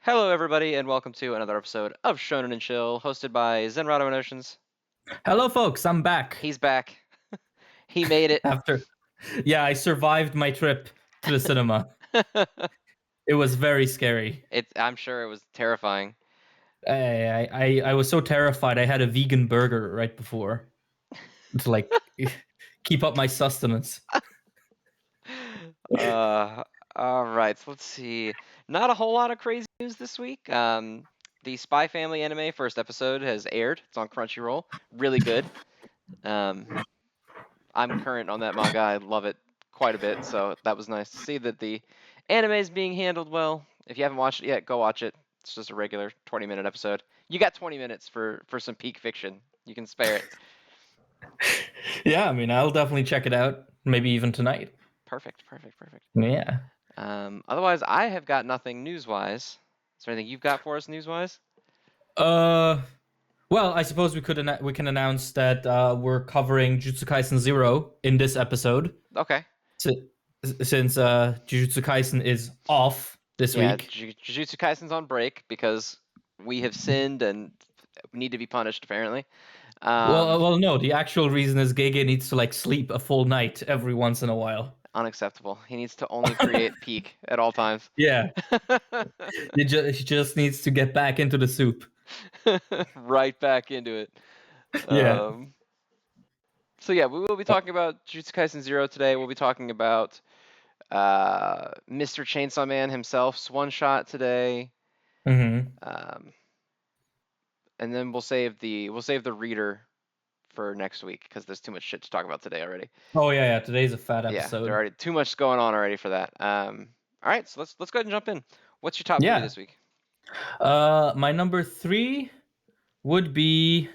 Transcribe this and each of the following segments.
Hello, everybody, and welcome to another episode of Shonen and Chill, hosted by Zenrotto and Oceaniz. Hello, folks. I'm back. He's back. He made it. I survived my trip to the cinema. It was very scary. I'm sure it was terrifying. I was so terrified. I had a vegan burger right before to keep up my sustenance. All right, so let's see. Not a whole lot of crazy news this week. The Spy Family anime first episode has aired. It's on Crunchyroll. Really good. I'm current on that manga. I love it quite a bit, so that was nice to see that the anime is being handled well. If you haven't watched it yet, go watch it. It's just a regular 20-minute episode. You got 20 minutes for some peak fiction. You can spare it. Yeah, I mean, I'll definitely check it out. Maybe even tonight. Perfect. Yeah. Otherwise, I have got nothing news-wise. Is there anything you've got for us news-wise? Well, I suppose we can announce that we're covering Jujutsu Kaisen 0 in this episode. Okay. Since Jujutsu Kaisen is off this week. Jujutsu Kaisen's on break because we have sinned and need to be punished, apparently. Well, no. The actual reason is Gege needs to sleep a full night every once in a while. Unacceptable. He needs to only create peak at all times. Yeah. He just needs to get back into the soup. Right back into it. Yeah. So yeah, we will be talking about Jujutsu Kaisen 0 today. We'll be talking about Mr. Chainsaw Man himself's one shot today. Mm-hmm. And then we'll save the reader for next week because there's too much shit to talk about today already. Oh yeah. Today's a fat episode. Yeah, there's already too much going on already for that. All right, so let's go ahead and jump in. What's your top 3 this week? My number 3 would be.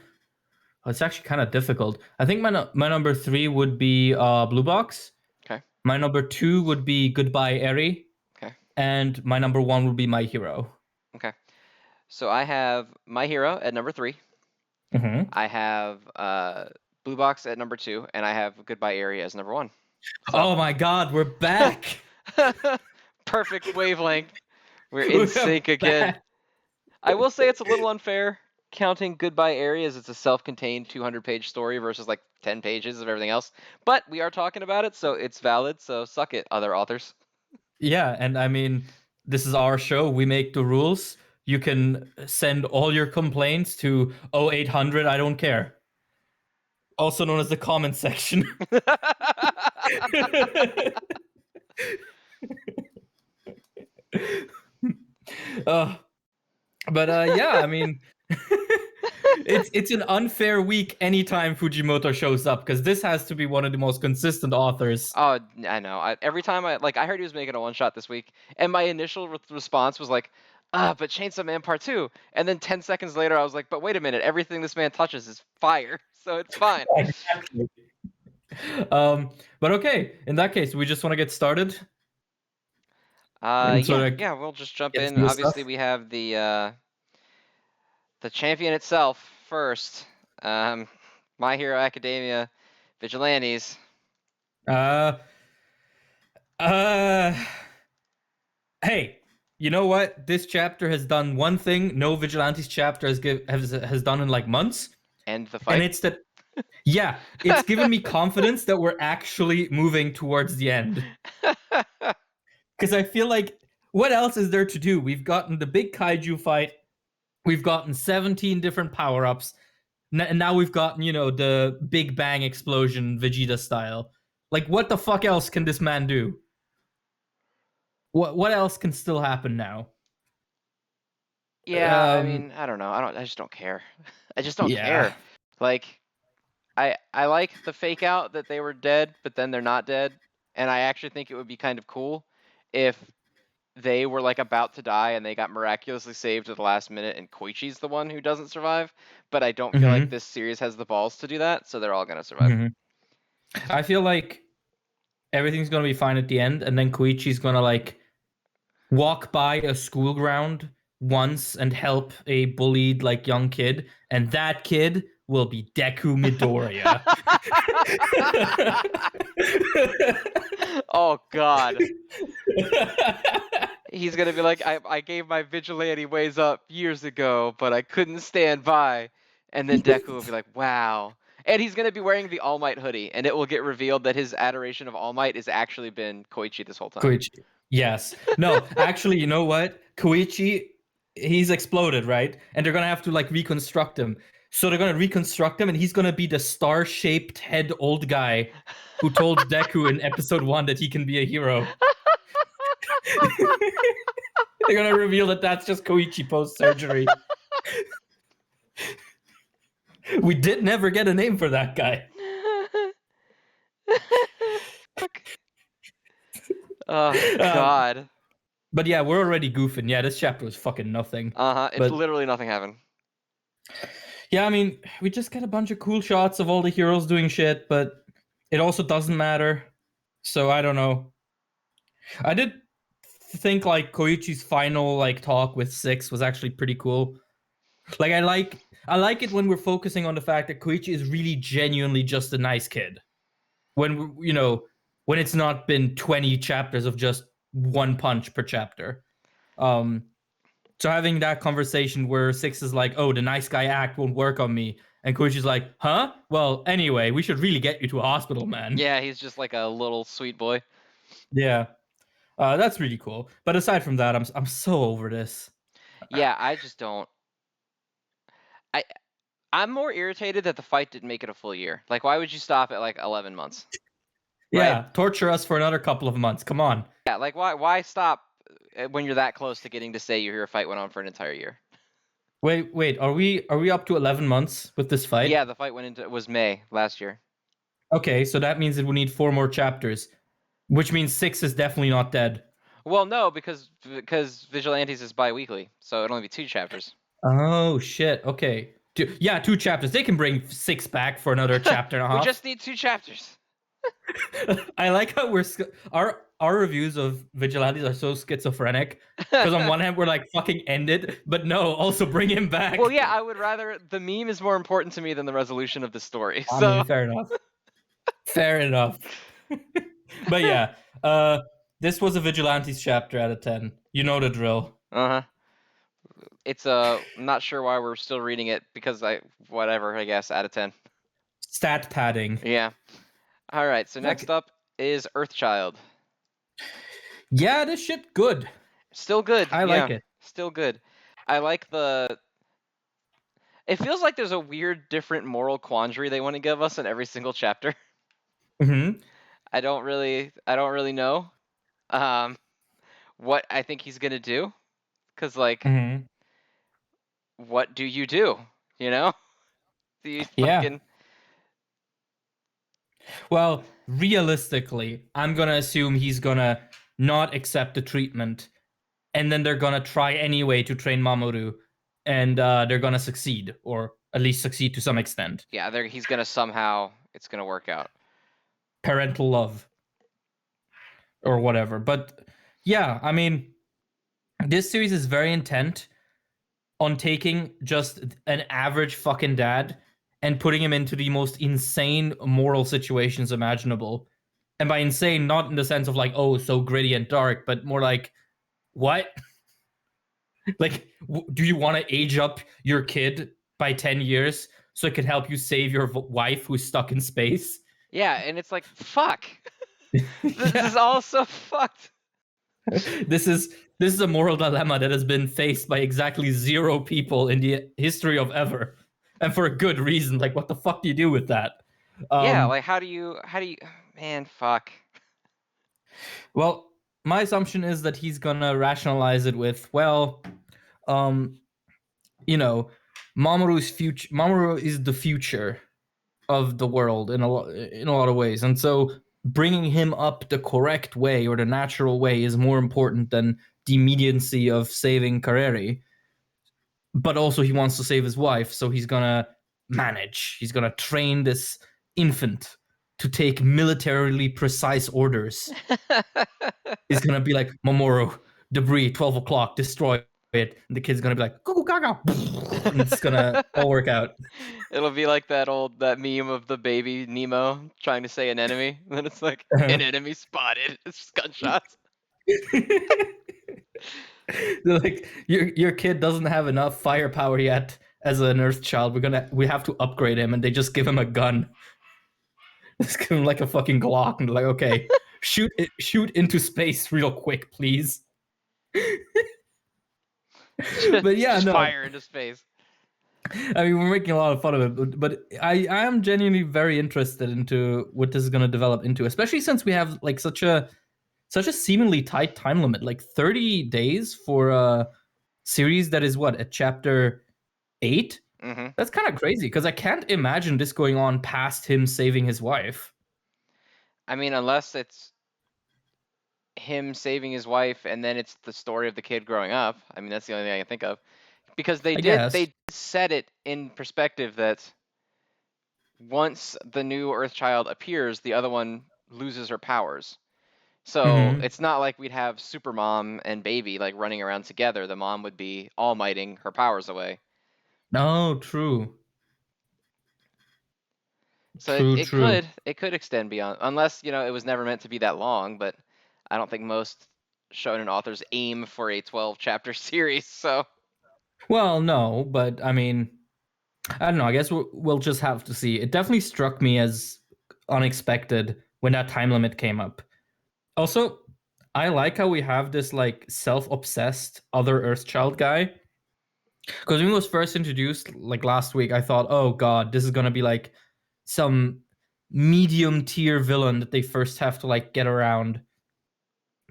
Oh, it's actually kind of difficult. I think my number 3 would be Blue Box. Okay. My number 2 would be Goodbye Eri. Okay. And my number 1 would be My Hero. Okay. So I have My Hero at number 3. Mm-hmm. I have Blue Box at number 2, and I have Goodbye Eri as number 1. So... Oh my God, we're back! Perfect wavelength. We're in sync again. I will say it's a little unfair counting Goodbye Eri as it's a self-contained 200-page story versus 10 pages of everything else. But we are talking about it, so it's valid. So suck it, other authors. Yeah, and I mean, this is our show. We make the rules. You can send all your complaints to 0800 I don't care. Also known as the comment section. Yeah, I mean, it's an unfair week anytime Fujimoto shows up because this has to be one of the most consistent authors. Oh, I know. Every time I heard he was making a one shot this week, and my initial response was but Chainsaw Man Part 2. And then 10 seconds later, I was like, but wait a minute, everything this man touches is fire, so it's fine. Exactly. But okay, in that case, we just want to get started. Yeah, we'll just jump in. Obviously, we have the champion itself first. My Hero Academia Vigilantes. Hey, you know what? This chapter has done one thing no Vigilantes chapter has done in months. End the fight. And it's that, yeah, it's given me confidence that we're actually moving towards the end. Because I feel like, what else is there to do? We've gotten the big kaiju fight. We've gotten 17 different power-ups. And now we've gotten, the Big Bang explosion, Vegeta style. What the fuck else can this man do? What else can still happen now? Yeah, I mean, I don't know. I just don't care. I just don't care. I like the fake out that they were dead, but then they're not dead. And I actually think it would be kind of cool if they were about to die and they got miraculously saved at the last minute and Koichi's the one who doesn't survive. But I don't feel like this series has the balls to do that, so they're all going to survive. Mm-hmm. I feel like everything's going to be fine at the end, and then Koichi's going to walk by a school ground once and help a bullied young kid, and that kid will be Deku Midoriya. Oh God. He's gonna be like, I gave my vigilante ways up years ago, but I couldn't stand by. And then Deku will be like, wow. And he's gonna be wearing the All Might hoodie, and it will get revealed that his adoration of All Might has actually been Koichi this whole time. Koichi. Yes. No, actually, you know what? Koichi, he's exploded, right? And they're gonna have to like reconstruct him. So they're gonna reconstruct him, and he's gonna be the star-shaped head old guy who told Deku in episode 1 that he can be a hero. They're gonna reveal that that's just Koichi post-surgery. We did never get a name for that guy. Oh God. But yeah, we're already goofing. Yeah, this chapter was fucking nothing. It's But literally nothing happened. yeah, I mean, we just get a bunch of cool shots of all the heroes doing shit, but it also doesn't matter. So I don't know. I did think like Koichi's final like talk with Six was actually pretty cool. Like I like it when we're focusing on the fact that Koichi is really genuinely just a nice kid. When when it's not been 20 chapters of just one punch per chapter. So having that conversation where Six is like, "Oh, the nice guy act won't work on me," and Koichi's like, "Huh? Well, anyway, we should really get you to a hospital, man." Yeah, he's just like a little sweet boy. Yeah, that's really cool. But aside from that, I'm so over this. Yeah, I just don't. I'm more irritated that the fight didn't make it a full year. Like, why would you stop at like 11 months? Yeah, Right? torture us for another couple of months. Come on. Yeah, like why stop when you're that close to getting to say your fight went on for an entire year? Wait. Are we up to 11 months with this fight? Yeah, the fight was May last year. Okay, so that means that we need 4 more chapters, which means Six is definitely not dead. Well, no, because Vigilantes is bi-weekly, so it'd only be 2 chapters. Oh shit. Okay. 2 chapters. They can bring Six back for another chapter and a half. We just need 2 chapters. I like how our reviews of Vigilantes are so schizophrenic. Because on one hand we're like fucking end it, but no, also bring him back. Well, yeah, I would rather the meme is more important to me than the resolution of the story. I So mean, fair enough. Fair enough. But yeah, this was a Vigilantes chapter out of 10. You know the drill. it's I'm not sure why we're still reading it because I guess out of 10. Stat padding. Yeah. All right. So next up is Earthchild. Yeah, this shit good. Still good. I like it. Still good. I like the. It feels like there's a weird, different moral quandary they want to give us in every single chapter. Mm-hmm. I don't really know, what I think he's gonna do, because like, what do you do? You know? Do you fucking? Well, realistically, I'm gonna assume he's gonna not accept the treatment, and then they're gonna try anyway to train Mamoru, and they're gonna succeed, or at least succeed to some extent. Yeah, he's gonna somehow. It's gonna work out. Parental love, or whatever. But yeah, I mean, this series is very intent on taking just an average fucking dad and putting him into the most insane moral situations imaginable. And by insane, not in the sense of like, oh, so gritty and dark, but more like, what? Like, do you want to age up your kid by 10 years so it could help you save your wife who's stuck in space? Yeah, and it's like, fuck. This is all so fucked. This is a moral dilemma that has been faced by exactly 0 people in the history of ever, and for a good reason. Like, what the fuck do you do with that? Yeah, like how do you man, fuck. Well, my assumption is that he's gonna rationalize it with, well, Mamoru is the future of the world in a lot of ways, and so bringing him up the correct way or the natural way is more important than the immediacy of saving Kareri. But also he wants to save his wife, so he's gonna manage. He's gonna train this infant to take militarily precise orders. He's gonna be like, Mamoru, debris, 12 o'clock, destroy it. And the kid's gonna be like, go gaga. And it's gonna all work out. It'll be like that meme of the baby Nemo trying to say an enemy, and then it's like, an enemy spotted. It's just gunshots. They're like, your kid doesn't have enough firepower yet as an Earthchild. We have to upgrade him, and they just give him a gun. Just give him like a fucking Glock, and they're like, okay, shoot into space real quick, please. But yeah, Just no, fire into space. I mean, we're making a lot of fun of it, but I am genuinely very interested into what this is going to develop into, especially since we have like such a seemingly tight time limit, like 30 days for a series that is what, at chapter 8. Mm-hmm. That's kind of crazy because I can't imagine this going on past him saving his wife. I mean, unless it's him saving his wife and then it's the story of the kid growing up. I mean, that's the only thing I can think of. Because I guess. they set it in perspective that once the new Earthchild appears, the other one loses her powers. So Mm-hmm. it's not like we'd have Super Mom and Baby like running around together. The mom would be all mighting her powers away. No, true, So true, true. it could extend beyond, unless it was never meant to be that long. But I don't think most shonen authors aim for a 12 chapter series. So Well, no, but I mean, I don't know. I guess we'll just have to see. It definitely struck me as unexpected when that time limit came up. Also, I like how we have this like self-obsessed other Earthchild guy. Because when he was first introduced, like last week, I thought, oh god, this is gonna be like some medium tier villain that they first have to like get around.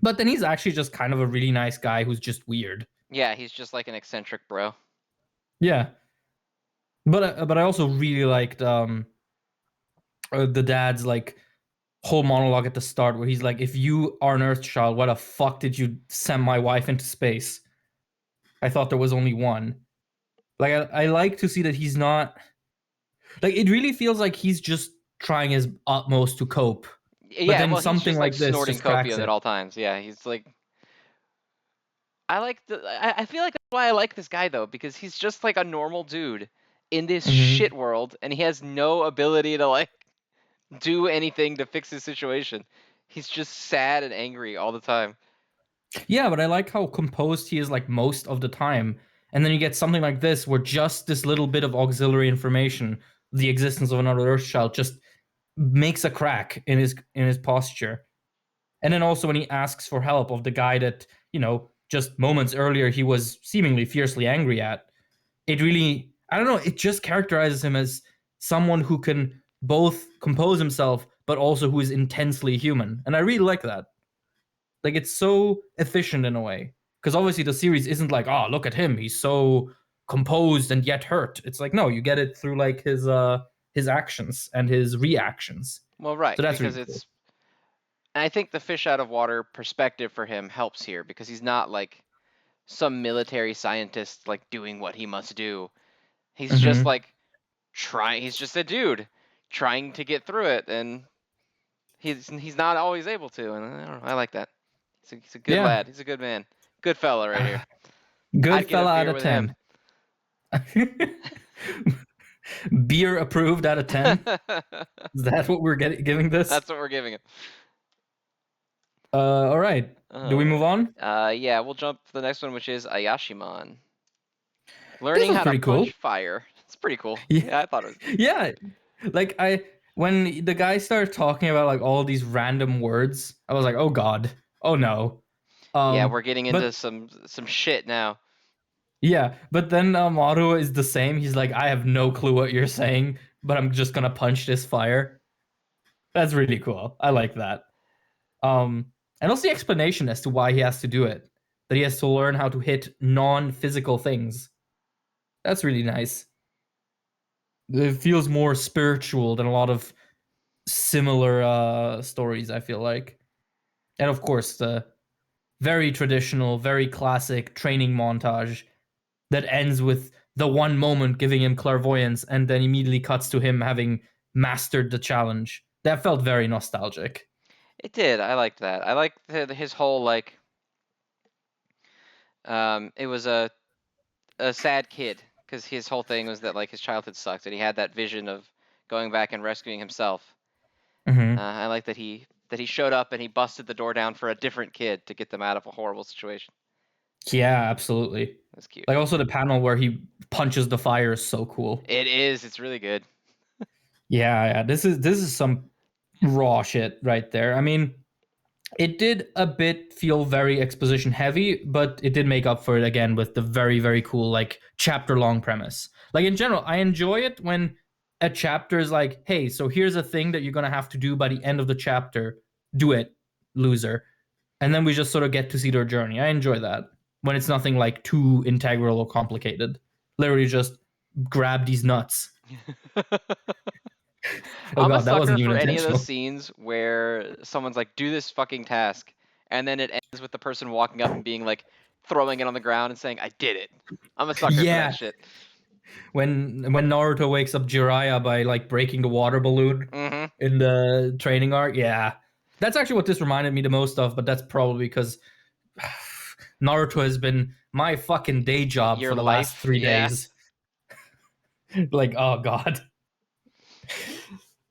But then he's actually just kind of a really nice guy who's just weird. yeah, he's just like an eccentric bro. Yeah, but I also really liked the dad's like whole monologue at the start where he's like, "If you are an Earthchild, why the fuck did you send my wife into space? I thought there was only one." Like I like to see that he's not like it really feels like he's just trying his utmost to cope. But Yeah, then well, he's something just like like this snorting just cracks copium at it. all times. Yeah, he's like, I feel like that's why I like this guy though, because he's just like a normal dude in this Mm-hmm. shit world, and he has no ability to like do anything to fix his situation. He's just sad and angry all the time. Yeah, but I like how composed he is like most of the time. And then you get something like this where just this little bit of auxiliary information, the existence of another Earthchild, just makes a crack in his posture. And then also when he asks for help of the guy that, just moments earlier he was seemingly fiercely angry at, it really, I don't know, it just characterizes him as someone who can both compose himself but also who is intensely human. And I really like that. Like it's so efficient in a way. Because obviously the series isn't like, oh, look at him, he's so composed and yet hurt. It's like, no, you get it through like his actions and his reactions. Well, right, So that's because really cool. it's. And I think the fish out of water perspective for him helps here because he's not like some military scientist like doing what he must do. He's just Mm-hmm. like trying. He's just a dude trying to get through it, and he's not always able to. And I don't know. I like that. He's a good Yeah. lad. He's a good man. Good fella right here. Good I'd get a fella out beer of with him. 10. Beer approved out of 10. Is that what we're giving this? That's what we're giving him. All right. Do we All move on? right. Yeah, we'll jump to the next one, which is Ayashimon. This Learning was how to pretty punch cool. fire. It's pretty cool. Yeah. Yeah, I thought it was. Yeah. Like when the guy started talking about like all these random words, I was like, "Oh god. Oh no." Yeah, we're getting into But some shit now. yeah, but then Maru is the same. He's like, "I have no clue what you're saying, but I'm just going to punch this fire." That's really cool. I like that. And also the explanation as to why he has to do it. That he has to learn how to hit non-physical things. That's really nice. It feels more spiritual than a lot of similar stories, I feel like. And of course, the very traditional, very classic training montage that ends with the one moment giving him clairvoyance and then immediately cuts to him having mastered the challenge. That felt very nostalgic. It did. I liked that. I liked his whole like. It was a sad kid because his whole thing was that like his childhood sucked and he had that vision of going back and rescuing himself. Mm-hmm. I like that he showed up and he busted the door down for a different kid to get them out of a horrible situation. Yeah, absolutely. That's cute. Like also the panel where he punches the fire is so cool. It is. It's really good. Yeah. This is some raw shit right there. I mean, it did a bit feel very exposition heavy, but it did make up for it again with the very, very cool, like, chapter long premise. Like, in general, I enjoy it when a chapter is like, hey, so here's a thing that you're going to have to do by the end of the chapter. Do it, loser. And then we just sort of get to see their journey. I enjoy that when it's nothing like too integral or complicated. Literally just grab these nuts. Oh I'm a god, that sucker wasn't even for any of those intentional. scenes where someone's like, "Do this fucking task," and then it ends with the person walking up and being like, throwing it on the ground and saying, "I did it." I'm a sucker for that Yeah, shit. when Naruto wakes up Jiraiya by like breaking the water balloon Mm-hmm. in the training arc, yeah, that's actually what this reminded me the most of. But that's probably because Naruto has been my fucking day job Your for the last life, three yeah. days. Like, oh god.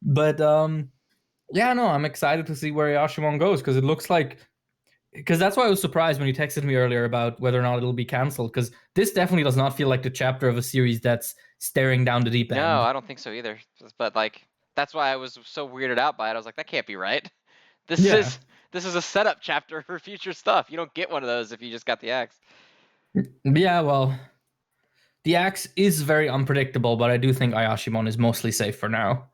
But yeah, no, I'm excited to see where Ayashimon goes because it looks like because that's why I was surprised when you texted me earlier about whether or not it'll be canceled because this definitely does not feel like the chapter of a series that's staring down the deep No, end. I don't think so either. But like, that's why I was so weirded out by it. I was like, that can't be right. This Yeah. is this is a setup chapter for future stuff. You don't get one of those if you just got the axe. Yeah, well, the axe is very unpredictable, but I do think Ayashimon is mostly safe for now.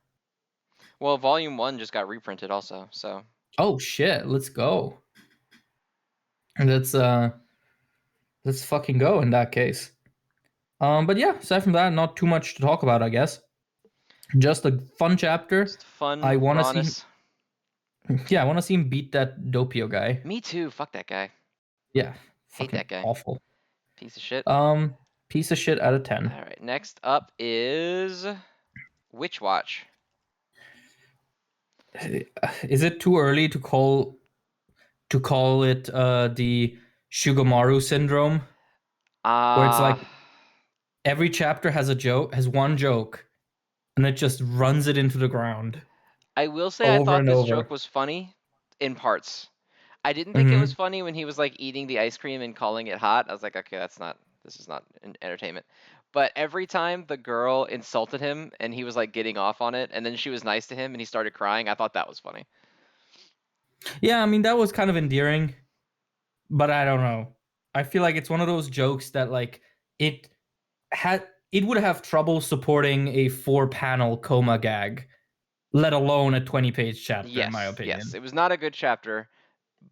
Well, Volume 1 just got reprinted also, so. Oh shit, let's go. And let's fucking go in that case. But yeah, aside from that, not too much to talk about, I guess. Just a fun chapter. Just fun I want to see, rawness. yeah, I want to see him beat that Doppio guy. Me too. Fuck that guy. Yeah, Hate fucking that guy. awful. Piece of shit. Um, piece of shit out of 10. All right. Next up is Witch Watch. Is it too early to call it the Shugamaru syndrome, where it's Uh like every chapter has one joke, and it just runs it into the ground I will say I over thought and this over. joke was funny in parts. I didn't think it was Mm-hmm. funny when he was like eating the ice cream and calling it hot. I was like, okay, this is not entertainment. But every time the girl insulted him and he was like getting off on it, and then she was nice to him and he started crying, I thought that was funny. Yeah, I mean that was kind of endearing, but I don't know. I feel like it's one of those jokes that like it it would have trouble supporting a 4-panel coma gag, let alone a 20-page chapter, in my Yes, yes, opinion. it was not a good chapter,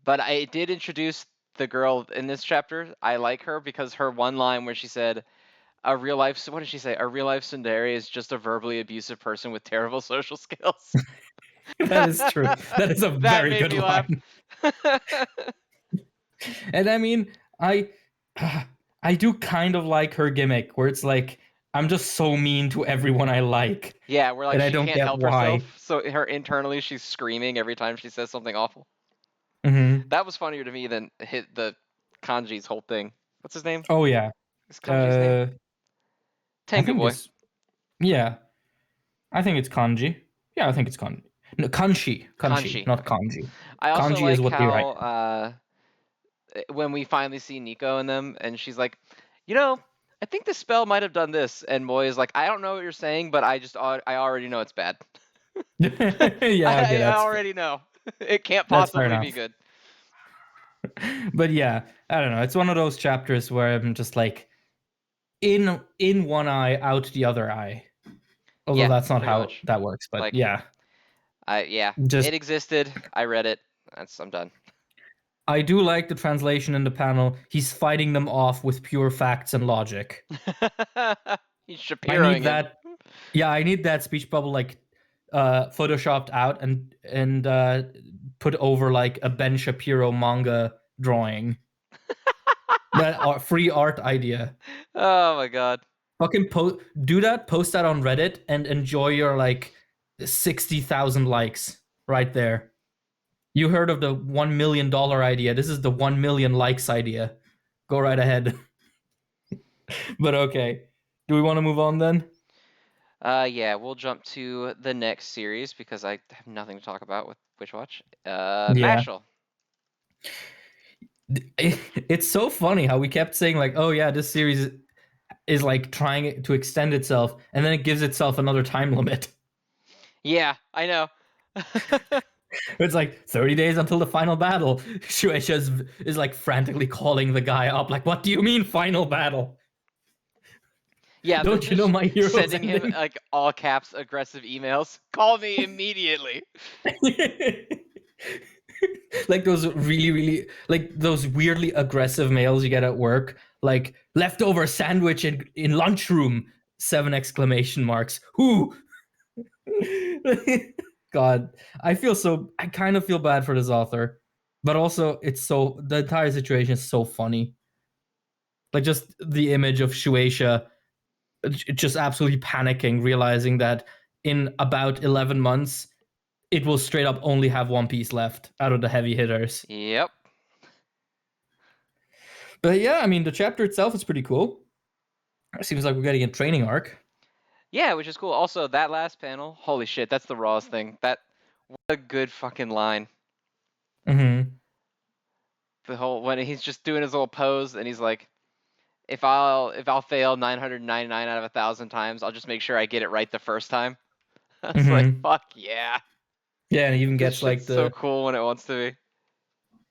but I did introduce the girl in this chapter. I like her because her one line where she said, "A real life," what did she say? "A real life tsundere is just a verbally abusive person with terrible social skills." That is true. That is a That very made good me laugh. line. And I mean, I I do kind of like her gimmick where it's like I'm just so mean to everyone I like, Yeah, where like and I she don't can't get help why. herself, so her internally she's screaming every time she says something awful. Hmm. That was funnier to me than hit the Kanji's whole thing. What's his name? Oh yeah. Is Kanji's name? Uh, I Tengu think Boy. it's yeah. I think it's kanji. Yeah, I think it's kanji. No, kanshi, Kanji. not Okay. kanji. I also Kanji is like what they write. how when we finally see Nico and them, and she's like, you know, I think this spell might have done this, and Moy is like, I don't know what you're saying, but I already know it's bad. Yeah, okay, I that's fair. already know. It can't That's fair possibly be enough. good. But yeah, I don't know. It's one of those chapters where I'm just like in one eye, out the other eye. Although Yeah, that's not pretty how much. that works, but Like, yeah. yeah, Just it existed. I read it. I'm done. I do like the translation in the panel. He's fighting them off with pure facts and logic. He's I need Shapiroing him. that. Yeah, I need that speech bubble like photoshopped out and put over like a Ben Shapiro manga drawing. That free art idea. Oh my god. Fucking do that, post that on Reddit and enjoy your like 60,000 likes right there. You heard of the $1 million idea. This is the 1 million likes idea. Go right ahead. But okay. Do we want to move on then? Yeah, we'll jump to the next series because I have nothing to talk about with Witch Watch. Yeah. Mashle. It's so funny how we kept saying like, oh yeah, this series is like trying to extend itself, and then it gives itself another time limit. Yeah, I know. It's like 30 days until the final battle. Shueisha is like frantically calling the guy up, like, what do you mean final battle? Yeah, they're Don't you know just my hero's sending him ending? like all caps aggressive emails. Call me immediately. Like those really like those weirdly aggressive mails you get at work, like leftover sandwich in lunchroom, 7 exclamation marks. Who? God, I kind of feel bad for this author, but also the entire situation is so funny. Like just the image of Shueisha just absolutely panicking, realizing that in about 11 months, it will straight up only have One Piece left out of the heavy hitters. Yep. But yeah, I mean, the chapter itself is pretty cool. It seems like we're getting a training arc. Yeah, which is cool. Also, that last panel, holy shit, that's the rawest thing. What a good fucking line. Mm-hmm. The whole when he's just doing his little pose and he's like, if I'll fail 999 out of 1,000 times, I'll just make sure I get it right the first time. I was like, Mm-hmm. fuck yeah. Yeah, and he even This gets shit's like so cool when it wants to be.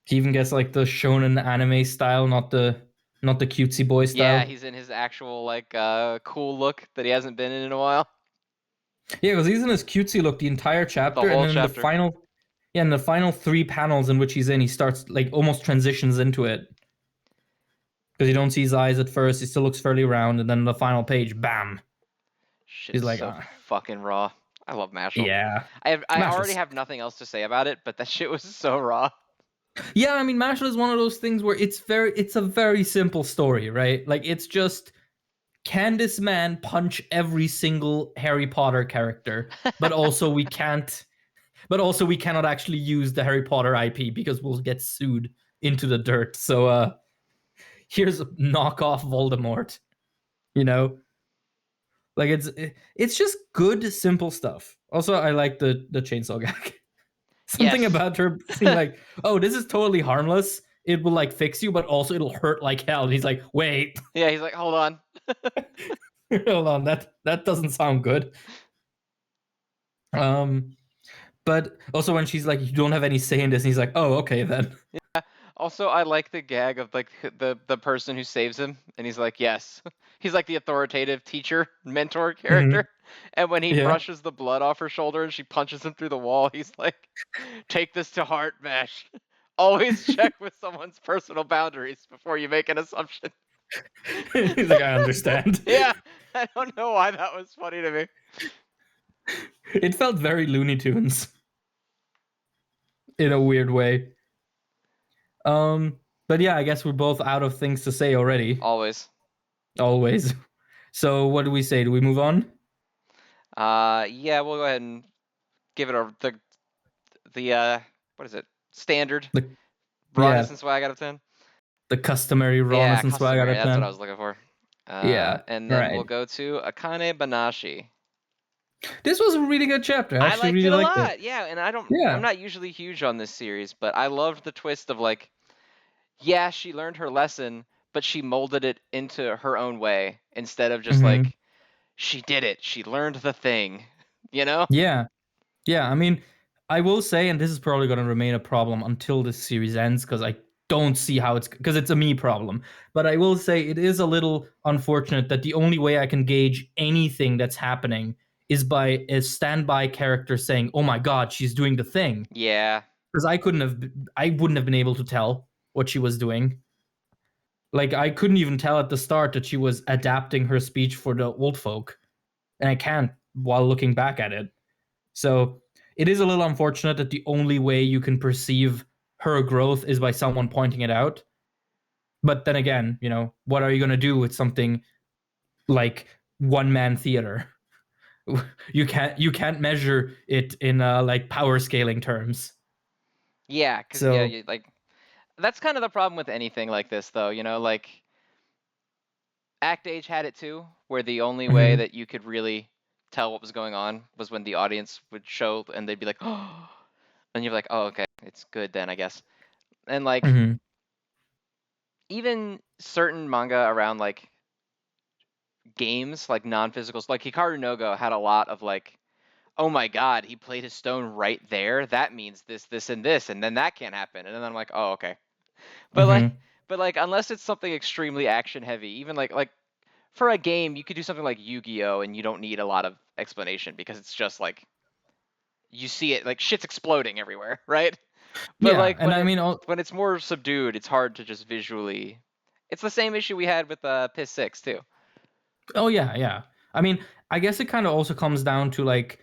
the shonen anime style, not the cutesy boy Yeah, style. he's in his actual like cool look that he hasn't been in a while. Yeah, because he's in his cutesy look the entire The chapter, and whole then chapter. in the final 3 panels in which he's in, he starts like almost transitions into it. Because you don't see his eyes at first, he still looks fairly round, and then the final page, bam, he's Shit's like, so ah, fucking raw. I love Mashle. yeah, I already Mashle's. have nothing else to say about it, but that shit was so raw. Yeah, I mean, Mashle is one of those things where it's a very simple story, right? Like it's just, can this man punch every single Harry Potter character? But also we can't. But also we cannot actually use the Harry Potter IP because we'll get sued into the dirt. So here's a knockoff Voldemort. You know, like it's just good simple stuff. Also, I like the chainsaw gag. Something Yes. about her being like, "Oh, this is totally harmless. It will like fix you, but also it'll hurt like hell." And he's like, "Wait, Yeah, he's like, hold on. hold on, that doesn't sound good." Um, but also when she's like, "You don't have any say in this," and he's like, "Oh, okay then." Also, I like the gag of like the person who saves him, and he's like, yes. He's like the authoritative teacher, mentor character. Mhm. And when he Yeah. brushes the blood off her shoulder and she punches him through the wall, he's like, take this to heart, Mash. Always check with someone's personal boundaries before you make an assumption. He's like, I understand. Yeah, I don't know why that was funny to me. It felt very Looney Tunes in a weird way. But yeah, I guess we're both out of things to say already. Always. Always. So what do we say? Do we move on? Yeah, we'll go ahead and give it the what is it? Standard The rawness yeah, and swag out of 10. the customary Yeah, rawness and swag out customary. of That's what I 10. was looking for. Yeah. And All then we'll right. go to Akane-Banashi. This was a really good chapter. I I actually liked really it a liked it. lot. Yeah, and I'm Yeah. not usually huge on this series, but I loved the twist of like, yeah, she learned her lesson, but she molded it into her own way instead of just Hmm. like she did it. She learned the thing. You know? Yeah. Yeah. I mean, I will say, and this is probably going to remain a problem until this series ends, because I don't see how because it's a me problem. But I will say it is a little unfortunate that the only way I can gauge anything that's happening is by a standby character saying, "Oh my God, she's doing the thing," Yeah. because I wouldn't have been able to tell what she was doing. Like I couldn't even tell at the start that she was adapting her speech for the old folk, and I can't while looking back at it. So it is a little unfortunate that the only way you can perceive her growth is by someone pointing it out. But then again, what are you going to do with something like one man theater? You can't measure it in like power scaling terms. Yeah, because yeah, So, you, like that's kind of the problem with anything like this, though. Like Act Age had it too, where the only way mhm, that you could really tell what was going on was when the audience would show and they'd be like, oh, and you're like, oh, okay, it's good then, I guess. And like mhm. even certain manga around like games, like non-physicals, like Hikaru no Go had a lot of like, oh my god, he played his stone right there. That means this, this, and this, and then that can't happen. And then I'm like, oh, okay. But like, Mm-hmm. but like, unless it's something extremely action heavy, even like for a game, you could do something like Yu-Gi-Oh, and you don't need a lot of explanation because it's just like you see it, like shit's exploding everywhere, right? But Yeah, like and I mean, when it's more subdued, it's hard to just visually. It's the same issue we had with Piss 6 too. oh yeah, yeah. I mean, I guess it kind of also comes down to like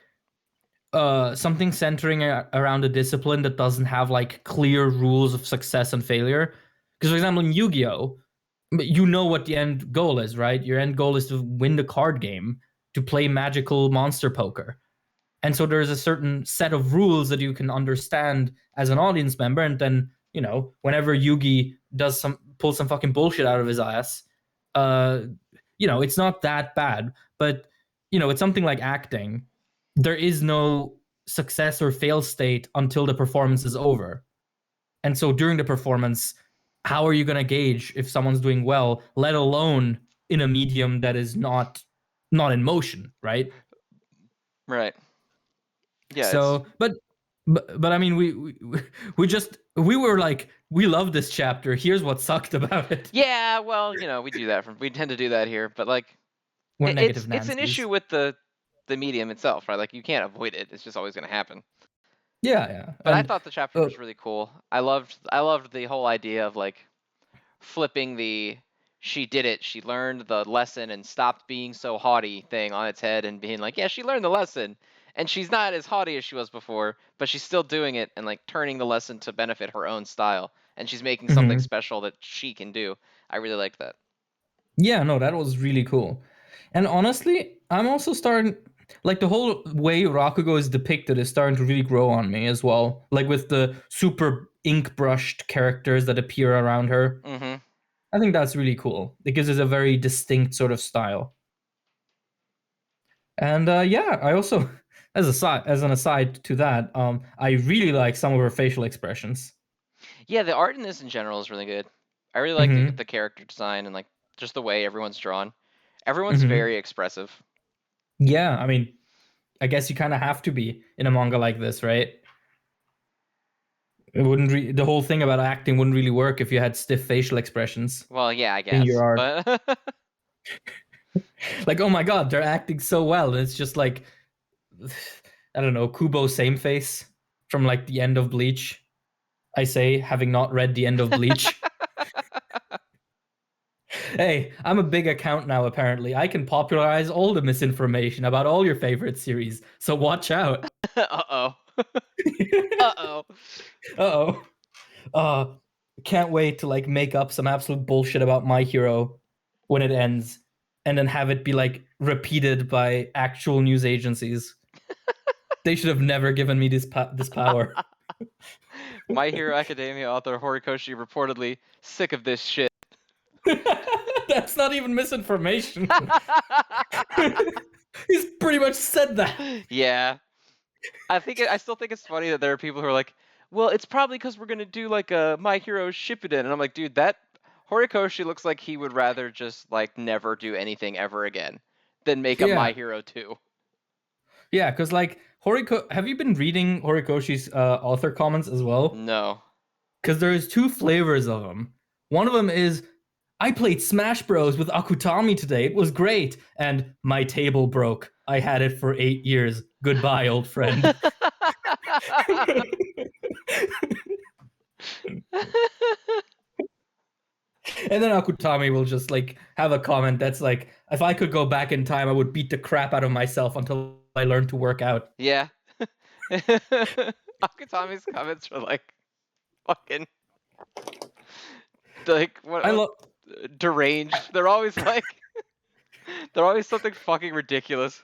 something centering around a discipline that doesn't have like clear rules of success and failure. Because for example, in Yu-Gi-Oh, you know what the end goal is, right? Your end goal is to win the card game, to play magical monster poker. And so there's a certain set of rules that you can understand as an audience member, and then, you know, whenever Yugi pulls some fucking bullshit out of his ass, uh you know, it's not that bad. But you know, it's something like acting. There is no success or fail state until the performance is over. And so during the performance, how are you going to gauge if someone's doing well, let alone in a medium that is not in motion, right? Right. Yeah, it's So, but I mean, we were like, we love this chapter. Here's what sucked about it. yeah. Well, you know, we tend to do that here, but like We're negative it's an Nancy's. issue with the medium itself, right? Like you can't avoid it. It's just always going to happen. Yeah, yeah, But I and thought the chapter was really cool. I loved the whole idea of like flipping the she did it, she learned the lesson and stopped being so haughty thing on its head and being like, yeah, she learned the lesson and she's not as haughty as she was before, but she's still doing it and like turning the lesson to benefit her own style and she's making something mhm. special that she can do. I really like that. Yeah, no, that was really cool. And honestly, I'm also starting like the whole way Rakugo is depicted is starting to really grow on me as well. Like with the super ink brushed characters that appear around her. Mhm. I think that's really cool. It gives it a very distinct sort of style. And yeah, I also, as an aside to that, I really like some of her facial expressions. Yeah, the art in this in general is really good. I really like Mm-hmm. the character design and like just the way everyone's drawn. Everyone's Mm-hmm. very expressive. Yeah, I mean, I guess you kind of have to be in a manga like this, right? It wouldn't the whole thing about acting wouldn't really work if you had stiff facial expressions Well, yeah, I in your guess. art. But Like, oh my god, they're acting so well, and it's just like, I don't know, Kubo same face from like the end of Bleach. I say, having not read the end of Bleach. Hey, I'm a big account now, apparently. I can popularize all the misinformation about all your favorite series, so watch out. uh-oh. Uh-oh. Uh-oh. Uh, can't wait to like make up some absolute bullshit about My Hero when it ends, and then have it be like repeated by actual news agencies. They should have never given me this power. My Hero Academia author Horikoshi reportedly sick of this shit. That's not even misinformation. He's pretty much said that. Yeah. I still think it's funny that there are people who are like, well, it's probably because we're gonna do like a My Hero Shippuden, and I'm like, dude, that Horikoshi looks like he would rather just like never do anything ever again than make a Yeah, My Hero 2. yeah, because like have you been reading Horikoshi's author comments as well? No. Because there's two flavors of them. One of them is, I played Smash Bros with Akutami today. It was great. And my table broke. I had it for 8 years. Goodbye, old friend. And then Akutami will just like have a comment that's like, if I could go back in time, I would beat the crap out of myself until I learned to work out. Yeah. Akutami's comments are like fucking like I what love deranged. They're always like they're always something fucking ridiculous.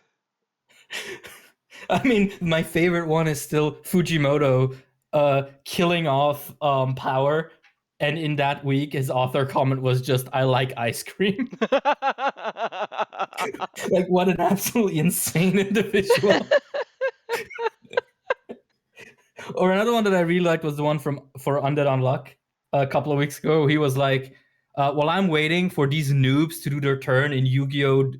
I mean, my favorite one is still Fujimoto killing off Power, and in that week his author comment was just, I like ice cream. Like, what an absolutely insane individual. Or another one that I really liked was the one for Undead Unluck a couple of weeks ago. He was like, while I'm waiting for these noobs to do their turn in Yu-Gi-Oh!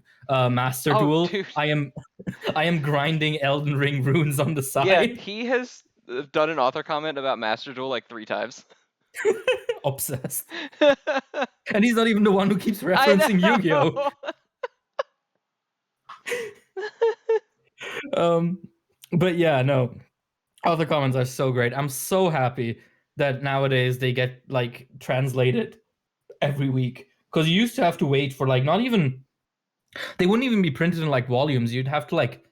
Master Duel, dude. I am grinding Elden Ring runes on the Yeah, side. he has done an author comment about Master Duel like 3 times. Obsessed. And he's not even the one who keeps I referencing Yu-Gi-Oh! But yeah, no. Author comments are so great. I'm so happy that nowadays they get like translated every week. Because you used to have to wait for like not even they wouldn't even be printed in like volumes. You'd have to like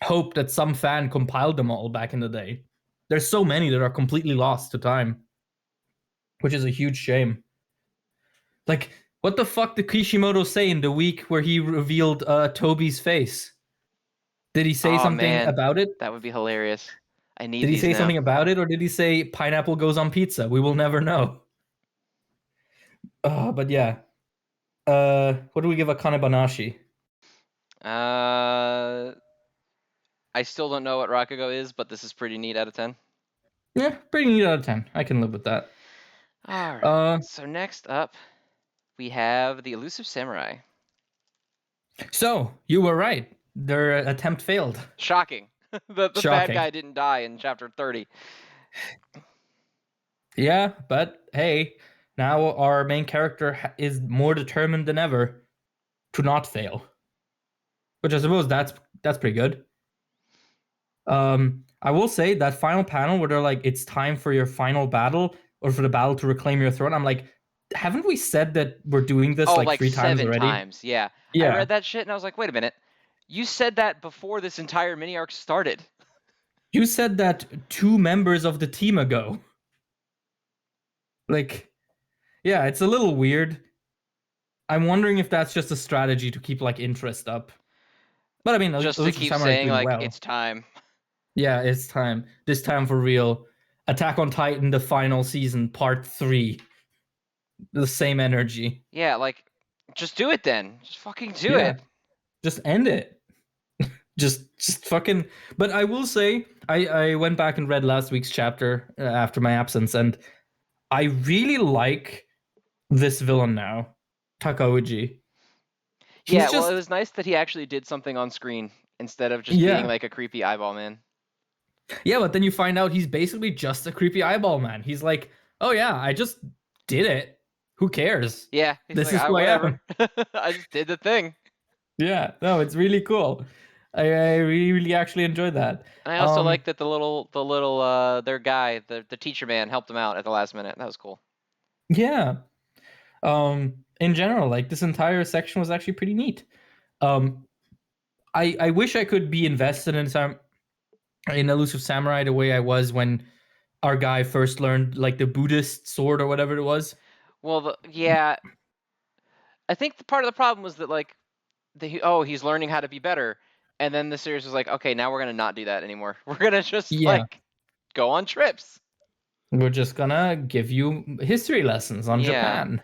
hope that some fan compiled them all back in the day. There's so many that are completely lost to time, which is a huge shame. Like, what the fuck did Kishimoto say in the week where he revealed Toby's face? Did he say Oh something man, about it? that would be hilarious. I need Did he these say now. something about it, or did he say pineapple goes on pizza? We will never know. But yeah. What do we give Akane-Banashi? I still don't know what Rakugo is, but this is pretty neat out of 10. Yeah, pretty neat out of 10. I can live with that. All right. So next up, we have the Elusive Samurai. So you were right. Their attempt failed. Shocking. the bad Shocking. guy didn't die in chapter 30. Yeah, but hey, now our main character is more determined than ever to not fail. Which I suppose that's pretty good. I will say that final panel where they're like, it's time for your final battle or for the battle to reclaim your throne. I'm like, haven't we said that we're doing this like 3 times 7 already? times. Yeah. I Yeah. read that shit and I was like, wait a minute. You said that before this entire mini arc started. You said that 2 members of the team ago. Like, yeah, it's a little weird. I'm wondering if that's just a strategy to keep like interest up. But I mean, Just to Elusive keep Samurai is saying doing like well. it's time. Yeah, it's time. This time for real. Attack on Titan, the final season, part 3. The same energy. Yeah, like just do it then. Just fucking do Yeah, it. just end it. just fucking. But I will say, I went back and read last week's chapter after my absence, and I really like this villain now, Takauji. Yeah, He's well, it just was nice that he actually did something on screen instead of just being yeah. like a creepy eyeball man. Yeah, but then you find out he's basically just a creepy eyeball man. He's like, oh yeah, I just did it. Who cares? Yeah, he's This like, is who I whatever. am. I just did the thing. Yeah, no, it's really cool. I really actually enjoyed that. And I also like that the little their guy, the teacher man, helped him out at the last minute. That was cool. Yeah. In general, like this entire section was actually pretty neat. Um, I wish I could be invested in some in Elusive Samurai the way I was when our guy first learned like the Buddhist sword or whatever it was. Well, yeah, I think part of the problem was that like he's learning how to be better, and then the series was like, okay, now we're gonna not do that anymore. We're gonna just Yeah, like go on trips. we're just gonna give you history lessons on Yeah. Japan.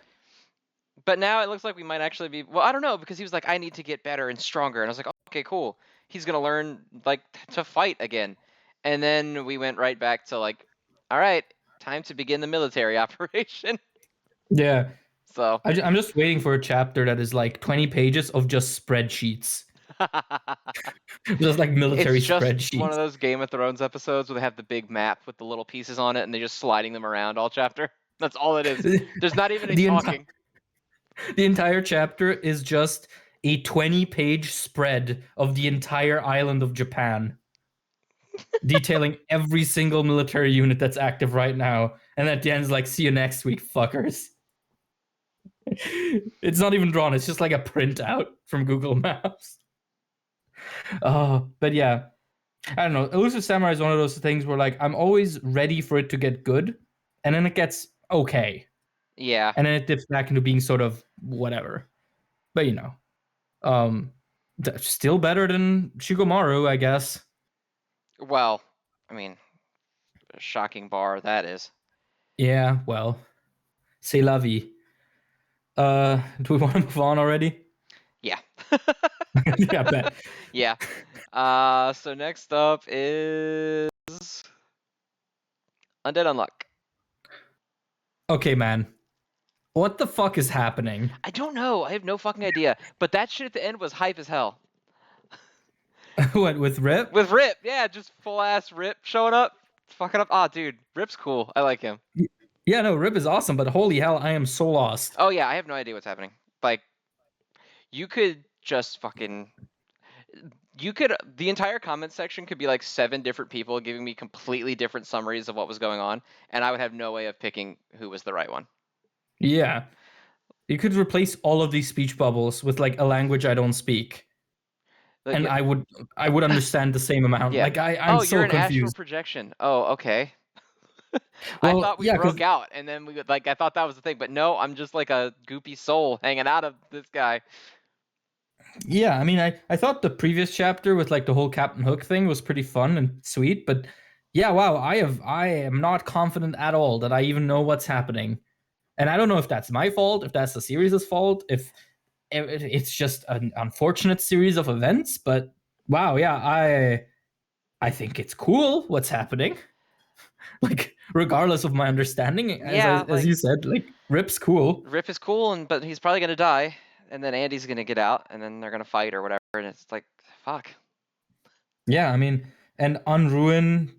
But now it looks like we might actually be. Well, I don't know because he was like, I need to get better and stronger, and I was like, okay, cool. He's gonna learn like to fight again, and then we went right back to like, all right, time to begin the military operation. Yeah, So I'm just waiting for a chapter that is like 20 pages of just spreadsheets, just like it's military just one of spreadsheets. those Game of Thrones episodes where they have the big map with the little pieces on it, and they're just sliding them around all chapter. That's all it is. There's not even any the entire talking. the entire chapter is just a 20-page spread of the entire island of Japan, detailing every single military unit that's active right now. And at the end, it's like, see you next week, fuckers. It's not even drawn, it's just like a printout from Google Maps. But yeah, I don't know. Elusive Samurai is one of those things where like I'm always ready for it to get good, and then it gets okay. Yeah. And then it dips back into being sort of whatever. But you know. Um still better than Shigomaru, I guess. Well, I mean, a shocking bar that is. Yeah, well. C'est la vie. Do we want to move on already? Yeah. Yeah, I bet. Yeah. So next up is Undead Unluck. Okay, man. What the fuck is happening? I don't know. I have no fucking idea. But that shit at the end was hype as hell. What, with Rip? With Rip, yeah, just full ass Rip showing up, fucking up. Ah, dude, Rip's cool. I like him. Yeah, no, Rip is awesome, but holy hell, I am so lost. Oh yeah, I have no idea what's happening. Like, you could just fucking. The entire comment section could be like 7 different people giving me completely different summaries of what was going on, and I would have no way of picking who was the right one. Yeah. You could replace all of these speech bubbles with like a language I don't speak. Like, And yeah. I would understand the same amount. Yeah. Like I'm Oh, you're so an astral confused. projection. Oh, okay. I Well, thought we yeah, because broke out, and then I thought that was the thing, but no, I'm just like a goopy soul hanging out of this guy. yeah, I mean, I thought the previous chapter with like the whole Captain Hook thing was pretty fun and sweet, but yeah, wow, I am not confident at all that I even know what's happening, and I don't know if that's my fault, if that's the series' fault, if it's just an unfortunate series of events. But wow, yeah, I think it's cool what's happening. Like regardless of my understanding, Yeah, as you said, like Rip's cool. Rip is cool, but he's probably gonna die, and then Andy's gonna get out, and then they're gonna fight or whatever, and it's like, fuck. Yeah, I mean, and Unruin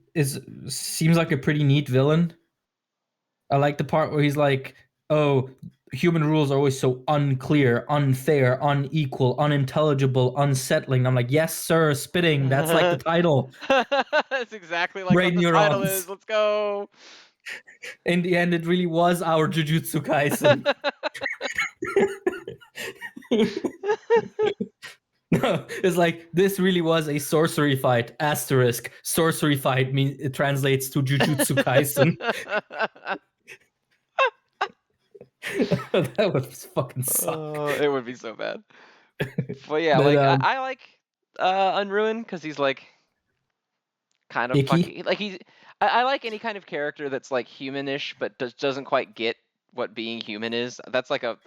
seems like a pretty neat villain. I like the part where he's like, "Oh, human rules are always so unclear, unfair, unequal, unintelligible, unsettling." I'm like, "Yes, sir, spitting. That's like the title." That's exactly like Brain what the title neurons. is. Let's go. In the end, it really was our Jujutsu Kaisen. No, it's like this really was a sorcery fight. Asterisk. Sorcery fight means it translates to Jujutsu Kaisen. That would fucking suck. It would be so bad. But yeah, But like I like Unruin because he's like kind of icky. fucking like I like any kind of character that's like humanish but doesn't quite get what being human is. That's like an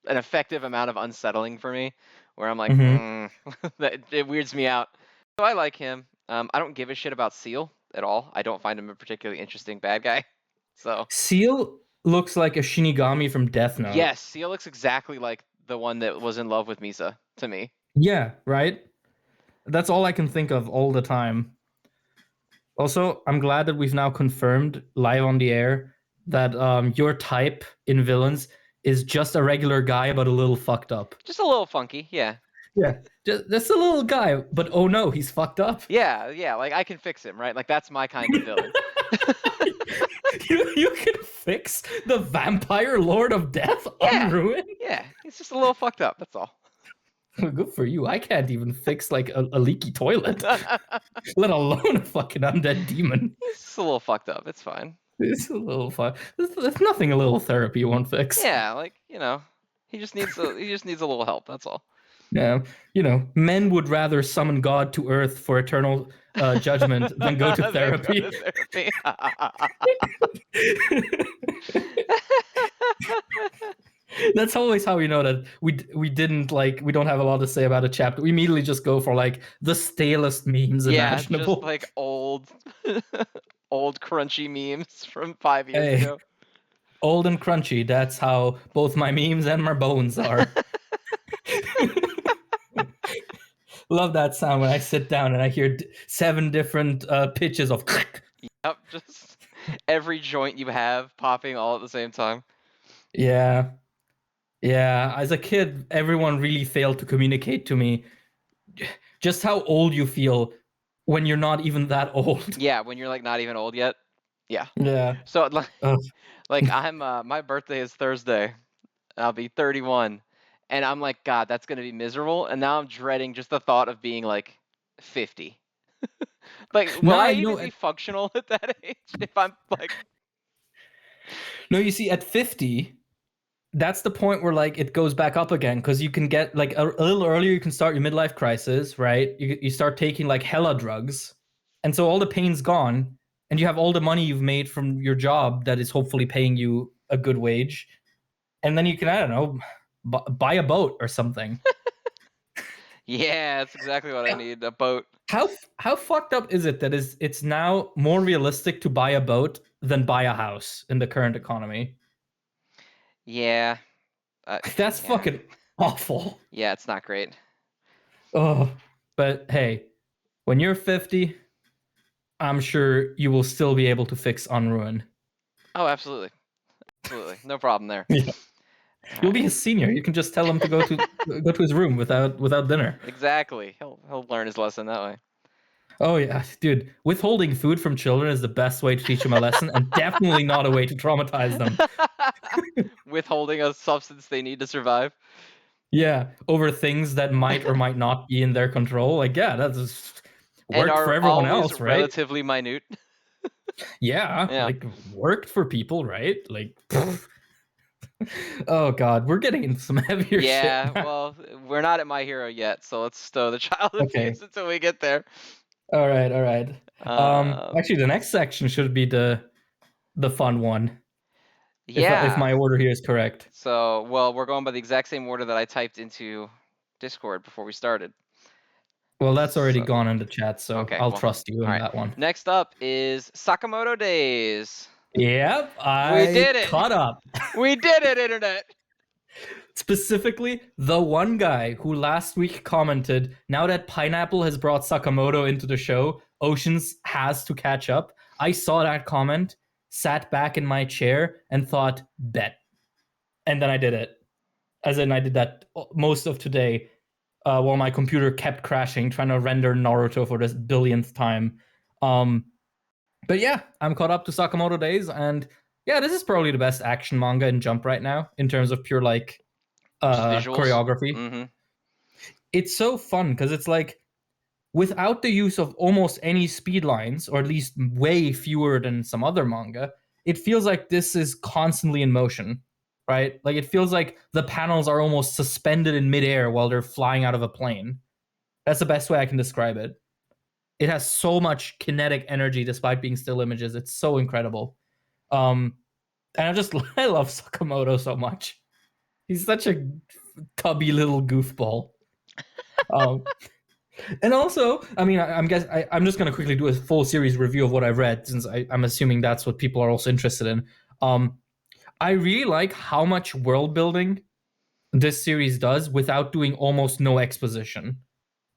effective amount of unsettling for me, where I'm like, that it weirds me out. So I like him. I don't give a shit about Seal at all. I don't find him a particularly interesting bad guy. So Seal looks like a Shinigami from Death Note. yes, Seal looks exactly like the one that was in love with Misa to me. Yeah, right? That's all I can think of all the time. Also, I'm glad that we've now confirmed live on the air that your type in villains is just a regular guy, but a little fucked up. Just a little funky, yeah. Yeah, just a little guy, but oh no, he's fucked up. Yeah, like I can fix him, right? Like that's my kind of villain. You can fix the vampire Lord of Death on Ruin? Yeah, he's just a little fucked up, that's all. Good for you. I can't even fix like a leaky toilet, let alone a fucking undead demon. He's just a little fucked up, it's fine. It's a little fun. There's nothing a little therapy won't fix. Yeah, like, he just needs a little help, that's all. Yeah, men would rather summon God to Earth for eternal judgment than go to therapy. That's always how we know that we don't have a lot to say about a chapter. We immediately just go for like the stalest memes imaginable. Just like old crunchy memes from 5 years ago. Old and crunchy. That's how both my memes and my bones are. Love that sound when I sit down and I hear 7 different pitches of. Yep, just every joint you have popping all at the same time. Yeah. As a kid, everyone really failed to communicate to me just how old you feel when you're not even that old. Yeah, when you're like not even old yet. Yeah. Yeah. So like I'm my birthday is Thursday. I'll be 31. And I'm like, God, that's gonna be miserable. And now I'm dreading just the thought of being like 50. Like, will I even be functional at that age if I'm like? No, you see, at 50, that's the point where like it goes back up again, because you can get like a little earlier. You can start your midlife crisis, right? You start taking like hella drugs, and so all the pain's gone, and you have all the money you've made from your job that is hopefully paying you a good wage, and then you can, I don't know, buy a boat or something. Yeah, that's exactly what I need, a boat. How fucked up is it that it's now more realistic to buy a boat than buy a house in the current economy? Yeah. That's Yeah. fucking awful. Yeah, it's not great. Oh, but hey, when you're 50, I'm sure you will still be able to fix Unruin. Oh, absolutely. Absolutely. No problem there. Yeah. All You'll be right. his senior. You can just tell him to go to his room without dinner. Exactly. He'll learn his lesson that way. Oh yeah, dude. Withholding food from children is the best way to teach them a lesson, and definitely not a way to traumatize them. Withholding a substance they need to survive. Yeah, over things that might or might not be in their control. Like, yeah, that's And worked for are everyone always else, right? relatively minute. Yeah, Yeah. like worked for people, right? Like, oh god, we're getting into some heavier Yeah, shit now. well, we're not at My Hero yet, so let's stow the child Okay, abuse until we get there. all right, all right. Um, Actually, the next section should be the fun one, if yeah. my order here is correct. So, well, we're going by the exact same order that I typed into Discord before we started. Well, that's already So, gone into chat, so okay, I'll well, trust you all in right. that one. Next up is Sakamoto Days. Yep, We I did it. caught up. We did it, internet. Specifically, the one guy who last week commented, now that Pineapple has brought Sakamoto into the show, Oceans has to catch up. I saw that comment, sat back in my chair, and thought, bet. And then I did it. As in, I did that most of today while my computer kept crashing, trying to render Naruto for this billionth time. But yeah, I'm caught up to Sakamoto Days, and yeah, this is probably the best action manga in Jump right now in terms of pure like Just visuals. choreography. Mm-hmm. It's so fun because it's like without the use of almost any speed lines, or at least way fewer than some other manga, it feels like this is constantly in motion, right? Like it feels like the panels are almost suspended in midair while they're flying out of a plane. That's the best way I can describe it. It has so much kinetic energy despite being still images. It's so incredible. And I love Sakamoto so much. He's such a tubby little goofball. Um, and also, I mean, I'm just gonna quickly do a full series review of what I've read, since I'm assuming that's what people are also interested in. I really like how much world building this series does without doing almost no exposition,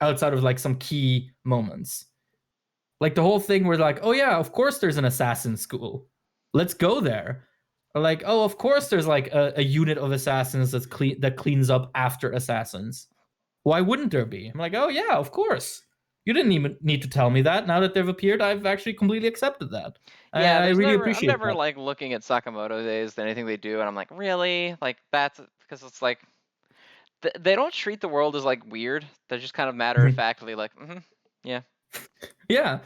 outside of like some key moments. Like the whole thing where like, oh yeah, of course there's an assassin school. Let's go there. Or like, oh, of course there's like a unit of assassins that cleans up after assassins. Why wouldn't there be? I'm like, oh yeah, of course. You didn't even need to tell me that. Now that they've appeared, I've actually completely accepted that. Yeah, I really I'm appreciate never that. like looking at Sakamoto Days, anything they do, and I'm like, really? Like that's because it's like they don't treat the world as like weird. They're just kind of matter of factly like, yeah. Yeah.